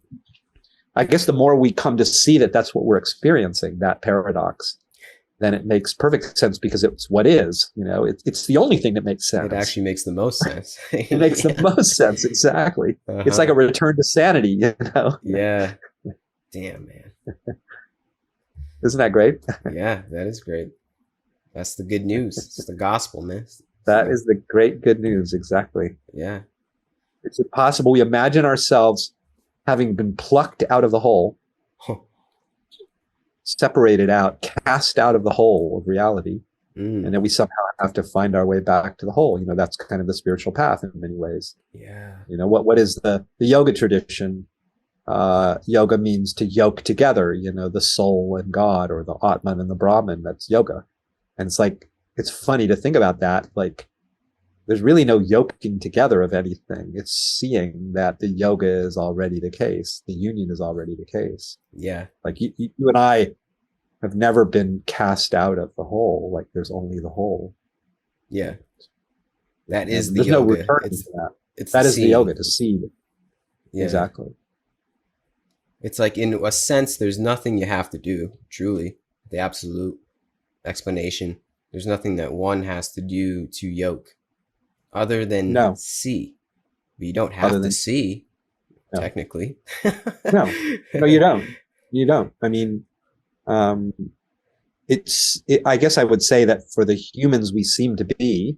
I guess the more we come to see that that's what we're experiencing, that paradox, then it makes perfect sense, because it's what is, it's the only thing that makes sense. It actually makes the most sense. It makes the most sense. Exactly. It's like a return to sanity, Yeah. Damn, man. Isn't that great? Yeah, that is great. That's the good news. It's the gospel, man. That is the great good news. Exactly. Yeah. It's impossible. We imagine ourselves having been plucked out of the hole, separated out, cast out of the hole of reality. And then we somehow have to find our way back to the whole. That's kind of the spiritual path in many ways. Yeah. What is the yoga tradition? Yoga means to yoke together, the soul and God, or the Atman and the Brahman. That's yoga. And it's like, it's funny to think about that. Like, there's really no yoking together of anything. It's seeing that the yoga is already the case. The union is already the case. Yeah. Like you and I have never been cast out of the whole. Like, there's only the whole. Yeah. That is the yoga. There's no return to that. It's the That is the yoga, seeing. to see. Yeah. Exactly. It's like, in a sense, there's nothing you have to do, truly. The absolute explanation. There's nothing that one has to do to yoke other than No, see. But you don't other have to than see, no, technically. no, no, you don't. You don't. I mean, um, I guess I would say that for the humans we seem to be,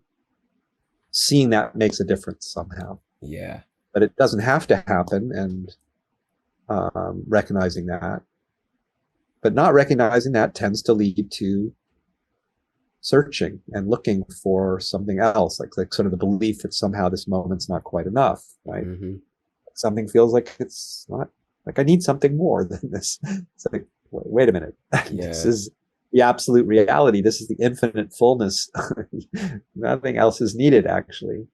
seeing that makes a difference somehow. Yeah. But it doesn't have to happen, and recognizing that. But not recognizing that tends to lead to searching and looking for something else, like sort of the belief that somehow this moment's not quite enough, right? Hmm. Something feels like it's not, like I need something more than this. It's like, wait a minute, this Yeah. is the absolute reality. This is the infinite fullness. Nothing else is needed, actually.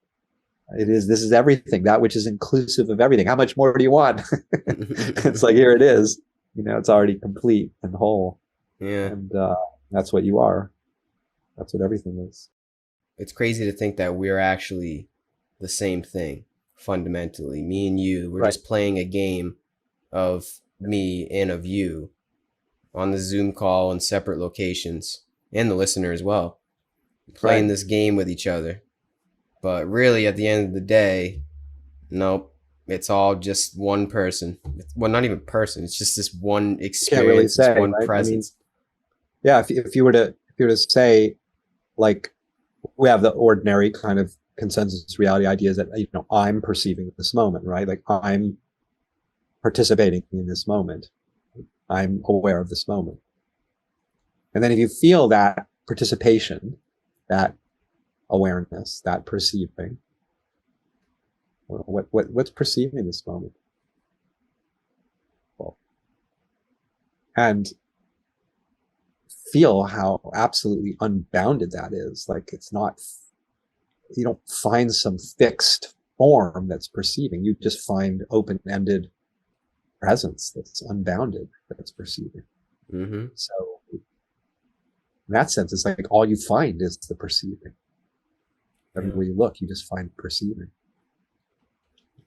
This is everything, that which is inclusive of everything. How much more do you want? It's like, here it is. It's already complete and whole. Yeah. And that's what you are. That's what everything is. It's crazy to think that we're actually the same thing fundamentally. Me and you, we're Right. just playing a game of me and of you on the Zoom call in separate locations, and the listener as well, playing Right. this game with each other. But really, at the end of the day, nope, it's all just one person. Well, not even person. It's just this one You can't really experience, this say, one right? I mean, presence. yeah, if you were to say, like, we have the ordinary kind of consensus reality ideas that, I'm perceiving this moment, right? Like, I'm participating in this moment. I'm aware of this moment. And then if you feel that participation, that awareness, that perceiving, what's perceiving this moment? Well, and feel how absolutely unbounded that is. Like, it's not, you don't find some fixed form that's perceiving. You just find open-ended presence that's unbounded, that's perceiving. Mm-hmm. So in that sense, it's like all you find is the perceiving. Yeah. Everywhere you look, you just find perceiving.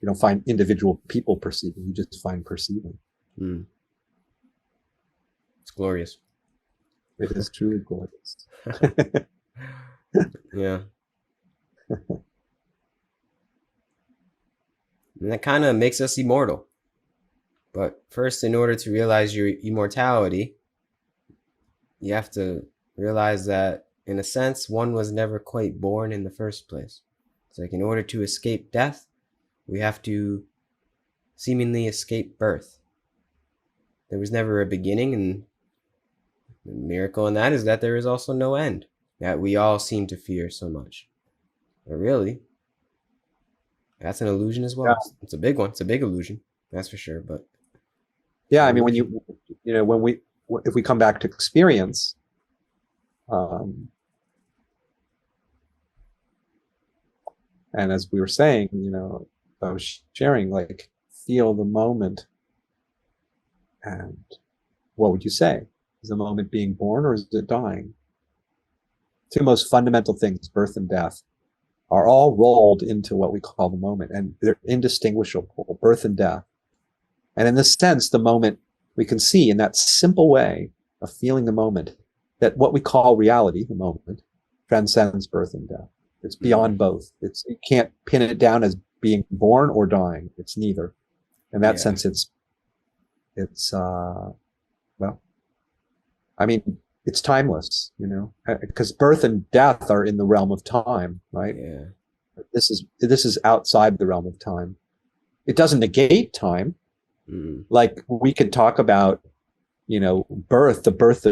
You don't find individual people perceiving. You just find perceiving. Mm. It's glorious. It is truly glorious. Yeah. And that kind of makes us immortal. But first, in order to realize your immortality, you have to realize that, in a sense, one was never quite born in the first place. It's like, in order to escape death, we have to seemingly escape birth. There was never a beginning, and the miracle in that is that there is also no end, that we all seem to fear so much. But really, that's an illusion as Yeah, well. It's a big one. It's a big illusion, that's for sure. But it's yeah. an I mean, illusion. when if we come back to experience, um, and as we were saying, I was sharing, like, feel the moment, and what would you say? Is the moment being born, or is it dying? Two most fundamental things, birth and death, are all rolled into what we call the moment, and they're indistinguishable, birth and death. And in this sense, the moment, we can see in that simple way of feeling the moment, that what we call reality, the moment, transcends birth and death. It's Mm, beyond both. You can't pin it down as being born or dying. It's neither. In that yeah, sense, it's well, I mean, it's timeless, because birth and death are in the realm of time, right? yeah, This is outside the realm of time. It doesn't negate time. mm, Like, we could talk about, the birth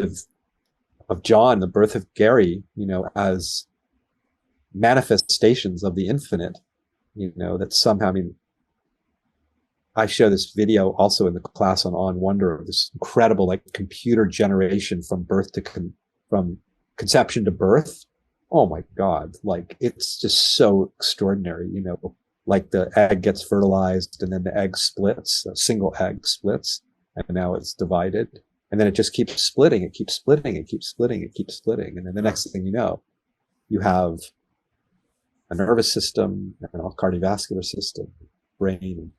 of John, the birth of Gary, as manifestations of the infinite, that somehow, I mean, I show this video also in the class on wonder, of this incredible, like, computer generation from from conception to birth. Oh my God. Like, it's just so extraordinary, like, the egg gets fertilized, and then the egg splits, a single egg splits, and now it's divided. And then it just keeps splitting. It keeps splitting. It keeps splitting. It keeps splitting. And then the huh, next thing you know, you have a nervous system, and a cardiovascular system, brain.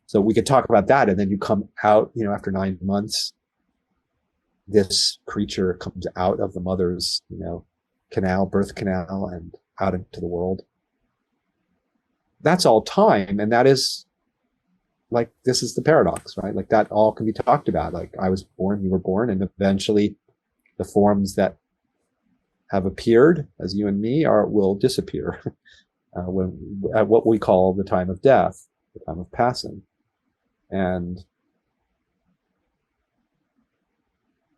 So we could talk about that. And then you come out, after 9 months, this creature comes out of the mother's, canal, birth canal, and out into the world. That's all time. And that is like, this is the paradox, right? Like that all can be talked about. Like I was born, you were born, and eventually the forms that have appeared as you and me will disappear at what we call the time of death, the time of passing.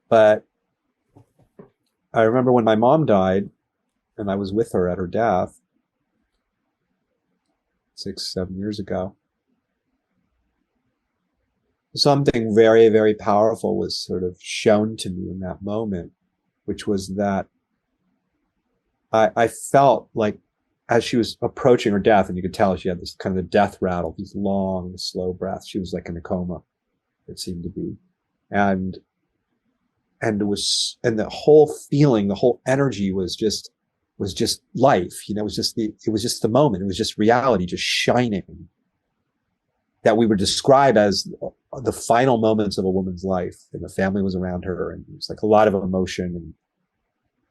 But I remember when my mom died and I was with her at her death 6-7 years ago, something very, very powerful was sort of shown to me in that moment, which was that I felt like as she was approaching her death, and you could tell she had this kind of the death rattle, these long, slow breaths. She was like in a coma, it seemed to be. And the whole feeling, the whole energy was just life. It was just the moment. It was just reality, just shining, that we would describe as the final moments of a woman's life. And the family was around her, and it was like a lot of emotion,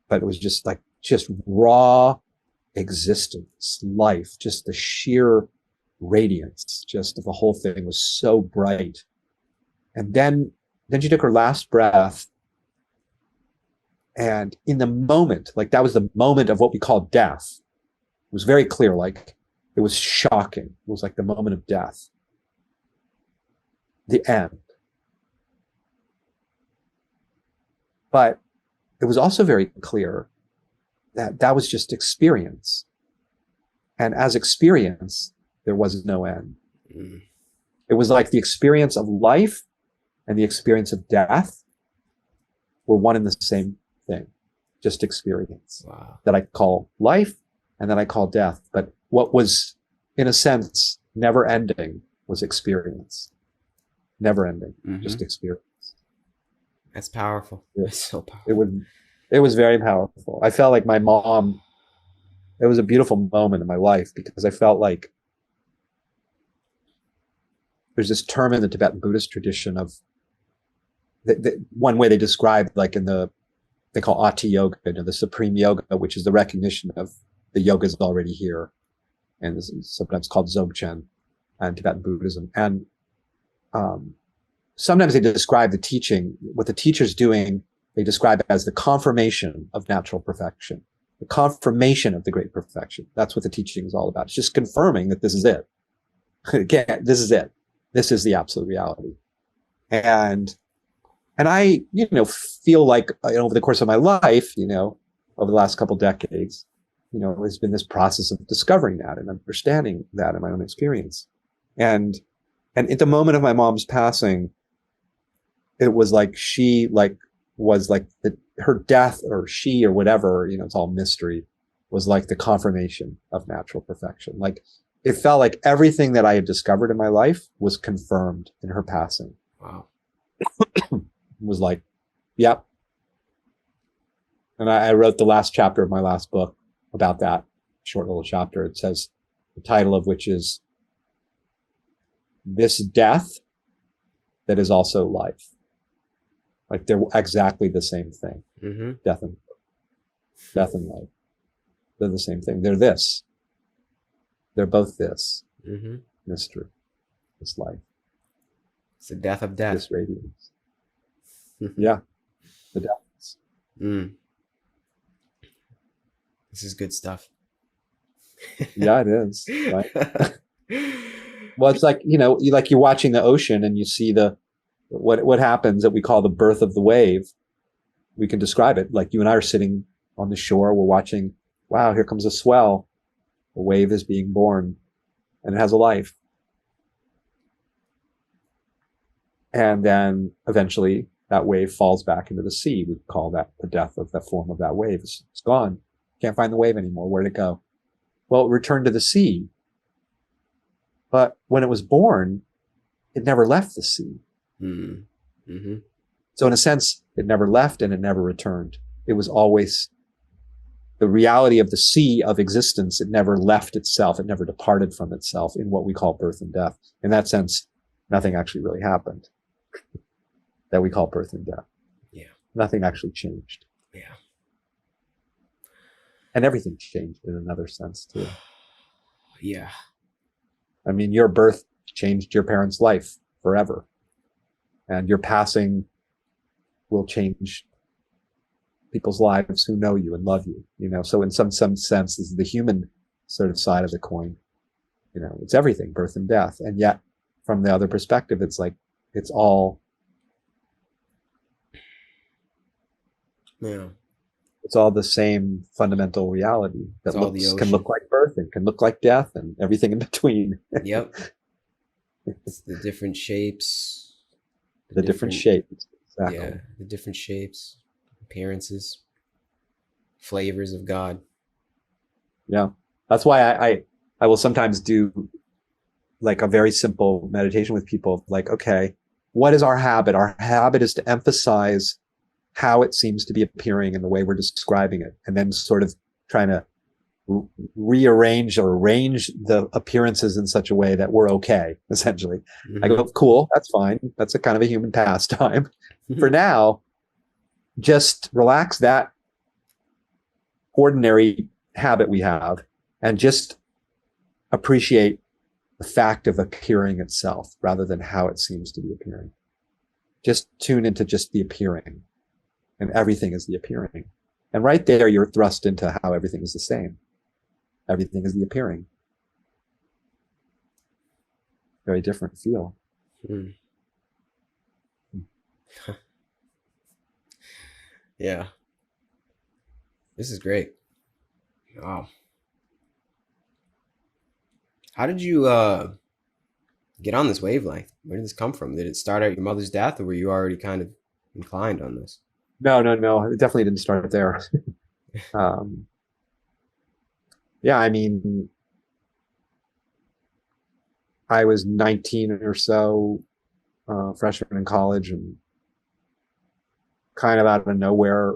but it was just raw existence, life, just the sheer radiance, just of the whole thing was so bright. And then she took her last breath. And in the moment, like that was the moment of what we call death. It was very clear, like it was shocking. It was like the moment of death, the end. But it was also very clear that was just experience. And as experience, there was no end. Mm. It was like the experience of life and the experience of death were one and the same thing, just experience. Wow. That I call life and that I call death. But what was, in a sense, never ending was experience. Never ending, just experience. That's powerful. It's so powerful. It was very powerful. I felt like my mom, it was a beautiful moment in my life because I felt like there's this term in the Tibetan Buddhist tradition of one way they describe, like they call Ati Yoga, the supreme yoga, which is the recognition of the yoga is already here. And this is sometimes called Dzogchen and Tibetan Buddhism. And sometimes they describe the teaching, what the teacher's doing, they describe it as the confirmation of natural perfection, the confirmation of the great perfection. That's what the teaching is all about. It's just confirming that this is it. Again, this is it. This is the absolute reality. And I, feel like over the course of my life, over the last couple decades, it's been this process of discovering that and understanding that in my own experience. And at the moment of my mom's passing, it was like she was like her death, or she, or whatever, it's all mystery, was like the confirmation of natural perfection. Like it felt like everything that I had discovered in my life was confirmed in her passing. Wow. Was like, yep. And I wrote the last chapter of my last book about that short little chapter. It says, the title of which is This Death That Is Also Life. Like they're exactly the same thing. Mm-hmm. Death and life. They're the same thing. They're this. They're both this. Mm-hmm. Mystery. This life. It's the death of death. This radiance. Yeah. The death. Mm. This is good stuff. Yeah, it is. Right? Well, it's like, you're watching the ocean and you see what happens that we call the birth of the wave. We can describe it like you and I are sitting on the shore. We're watching, wow, here comes a swell. A wave is being born and it has a life. And then eventually that wave falls back into the sea. We call that the death of that form of that wave. It's gone. Can't find the wave anymore. Where'd it go? Well, it returned to the sea. But when it was born, it never left the sea. Mm-hmm. So in a sense, it never left and it never returned. It was always the reality of the sea of existence, it never left itself. It never departed from itself in what we call birth and death. In that sense, nothing actually really happened that we call birth and death. Yeah. Nothing actually changed. Yeah. And everything changed in another sense too. Yeah. I mean, your birth changed your parents' life forever. And your passing will change people's lives who know you and love you, you know. So in some sense, this is the human sort of side of the coin. You know, it's everything, birth and death. And yet from the other perspective, it's like, it's all, Yeah. it's all the same fundamental reality It's that all the looks, can ocean. look like birth and can look like death and everything in between. Yep. It's the different shapes, the The different different, shapes. yeah, Exactly. the different shapes, appearances, flavors of God. Yeah. That's why I will sometimes do like a very simple meditation with people. Like, okay, what is our habit? Our habit is to emphasize how it seems to be appearing in the way we're describing it, and then sort of trying to rearrange or arrange the appearances in such a way that we're okay, essentially. I go, Mm-hmm. cool, that's fine. That's a kind of a human pastime. For now, just relax that ordinary habit we have and just appreciate the fact of appearing itself rather than how it seems to be appearing. Just tune into just the appearing, and everything is the appearing. And right there, you're thrust into how everything is the same. Everything is the appearing. Very different feel. Hmm. Yeah. This is great. Wow. How did you get on this wavelength? Where did this come from? Did it start at your mother's death, or were you already kind of inclined on this? No, no, no. It definitely didn't start there. um, yeah, I mean, I was 19 or so, freshman in college, and kind of out of nowhere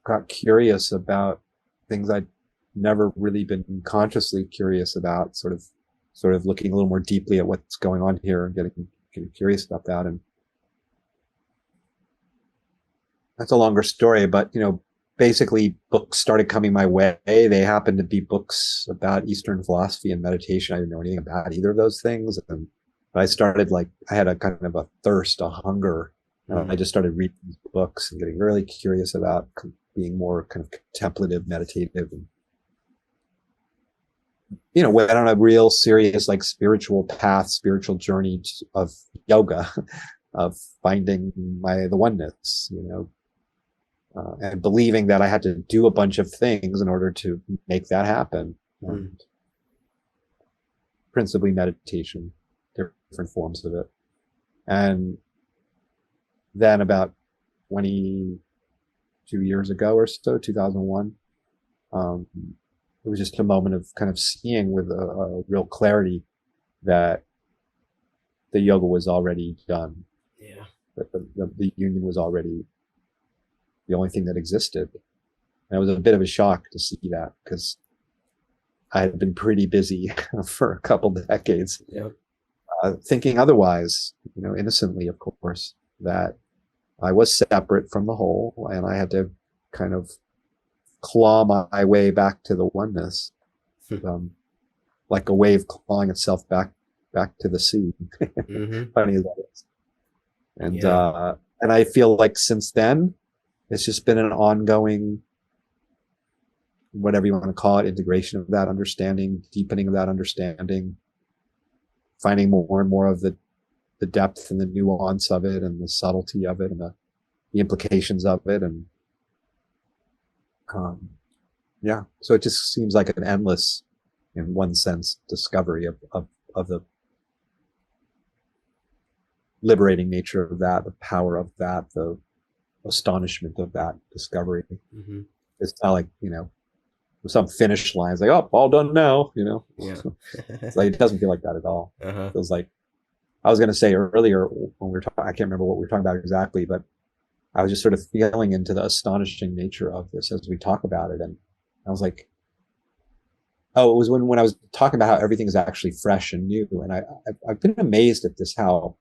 got curious about things I'd never really been consciously curious about, sort of looking a little more deeply at what's going on here and getting curious about that. And that's a longer story, but you know, basically books started coming my way. They happened to be books about Eastern philosophy and meditation. I didn't know anything about either of those things. And I started like, I had a kind of a thirst, a hunger. Mm. I just started reading these books and getting really curious about being more kind of contemplative, meditative, and you know, went on a real serious, like spiritual path, spiritual journey of yoga, of finding the oneness, you know, and believing that I had to do a bunch of things in order to make that happen. Mm. Principally meditation, different forms of it. And then about 22 years ago or so, 2001, it was just a moment of kind of seeing with a real clarity that the yoga was already done, Yeah. that the union was already the only thing that existed. And it was a bit of a shock to see that because I had been pretty busy for a couple decades, Yeah. thinking otherwise, you know, innocently, of course, that I was separate from the whole and I had to kind of claw my way back to the oneness, um, like a wave clawing itself back to the sea. Mm-hmm. Funny as that is. Yeah. And I feel like since then, it's just been an ongoing, whatever you want to call it, integration of that understanding, deepening of that understanding, finding more and more of the depth and the nuance of it and the subtlety of it and the implications of it. And yeah, so it just seems like an endless, in one sense, discovery of the liberating nature of that, the power of that, the astonishment of that discovery. Mm-hmm. It's not like, you know, some finish line. It's like, oh, all done now, you know. Yeah. It's like, it doesn't feel like that at all. Uh-huh. It feels like, I was going to say earlier when we were talking, I can't remember what we were talking about exactly, but I was just sort of feeling into the astonishing nature of this as we talk about it. And I was like, oh, it was when I was talking about how everything is actually fresh and new. And I've been amazed at this, how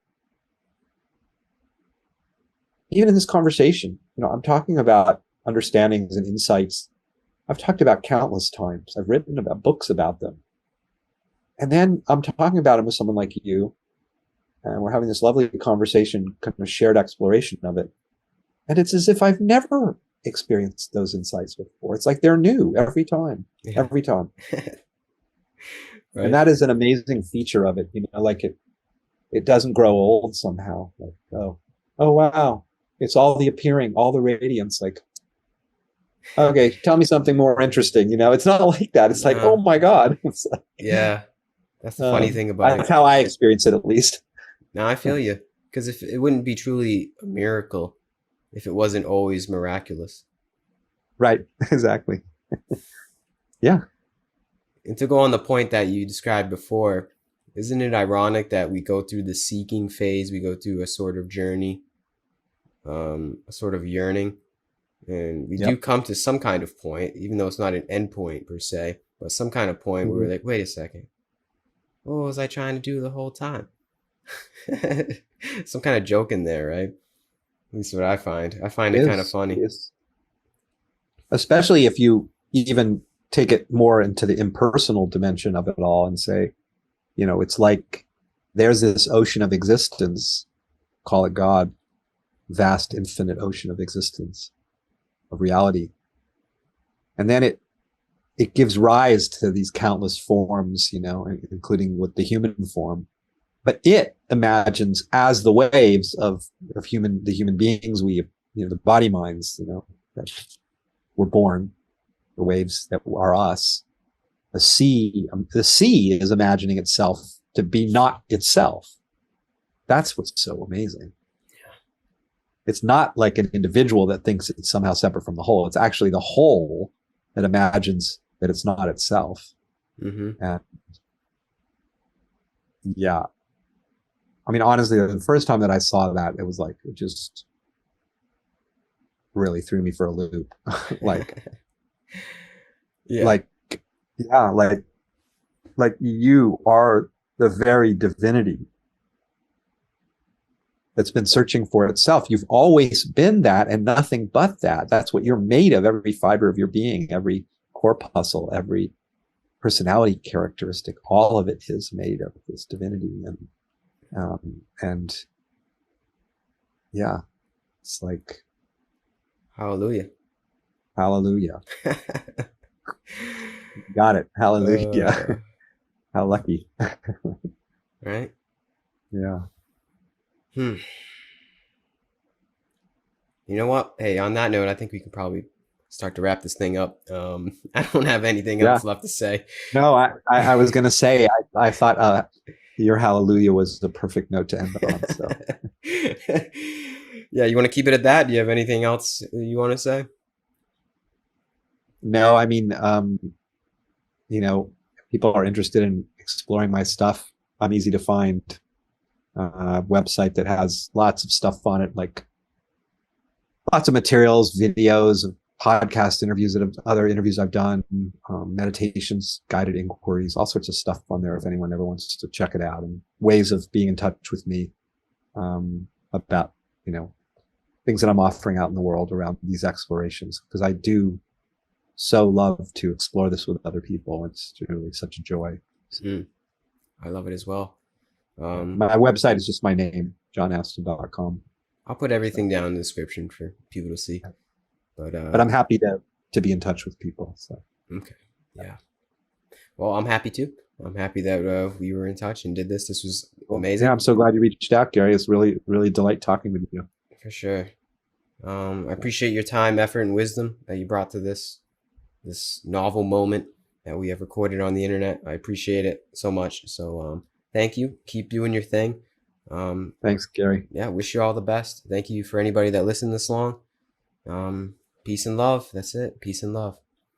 even in this conversation, I'm talking about understandings and insights I've talked about countless times. I've written about books about them. And then I'm talking about them with someone like you, and we're having this lovely conversation, kind of shared exploration of it. And it's as if I've never experienced those insights before. It's like they're new every time, Yeah. every time. And Right. that is an amazing feature of it. Like it doesn't grow old somehow. Like, oh wow. It's all the appearing, all the radiance. Like, okay, tell me something more interesting. It's not like that. It's like, oh No. my God. It's like, Yeah. That's the funny thing about that's it. how I experience it, at least. Now I feel you. Because if it wouldn't be truly a miracle if it wasn't always miraculous. Right. Exactly. Yeah. And to go on the point that you described before, isn't it ironic that we go through the seeking phase, we go through a sort of journey, a sort of yearning, and we do Yep. come to some kind of point, even though it's not an end point per se, but some kind of point where Mm-hmm. we're like, wait a second, what was I trying to do the whole time? Some kind of joke in there, right? At least what I find. I find It it kind of is. It funny. is. Especially if you even take it more into the impersonal dimension of it all and say, it's like there's this ocean of existence, call it God, vast, infinite ocean of existence, of reality. And then it gives rise to these countless forms, including with the human form. But it imagines as the waves of the human beings the body minds, that were born, the waves that are us. The sea is imagining itself to be not itself. That's what's so amazing. It's not like an individual that thinks it's somehow separate from the whole. It's actually the whole that imagines that it's not itself. Mm-hmm. And yeah, I mean, honestly, the first time that I saw that, it was like, it just really threw me for a loop. like, Yeah. like, yeah, like you are the very divinity that's been searching for itself. You've always been that and nothing but that. That's what you're made of, every fiber of your being, every corpuscle, every personality characteristic, all of it is made of this divinity. And yeah, it's like, Hallelujah. hallelujah. Got it. Hallelujah. uh, How lucky. right? Yeah. Hmm. You know what? Hey, on that note, I think we can probably start to wrap this thing up. I don't have anything Yeah. else left to say. No, I was going to say, I thought your hallelujah was the perfect note to end on. So, Yeah, you want to keep it at that? Do you have anything else you want to say? no, I mean, people are interested in exploring my stuff. I'm easy to find. Website that has lots of stuff on it, like lots of materials, videos, podcast interviews other interviews I've done, meditations, guided inquiries, all sorts of stuff on there. If anyone ever wants to check it out, and ways of being in touch with me about things that I'm offering out in the world around these explorations, because I do so love to explore this with other people. It's really such a joy. Mm, I love it as well. Um, My website is just my name, johnastin.com. I'll put everything down in the description for people to see. But But I'm happy to be in touch with people. So okay, yeah. Well, I'm happy too. I'm happy that we were in touch and did this. This was well, yeah, amazing I'm so glad you reached out, Gary. It's really, really delight talking with you. for sure. I appreciate your time, effort, and wisdom that you brought to this novel moment that we have recorded on the internet. I appreciate it so much. So thank you. Keep doing your thing. Thanks, Gary. Yeah, wish you all the best. Thank you for anybody that listened this long. Peace and love. That's it. Peace and love.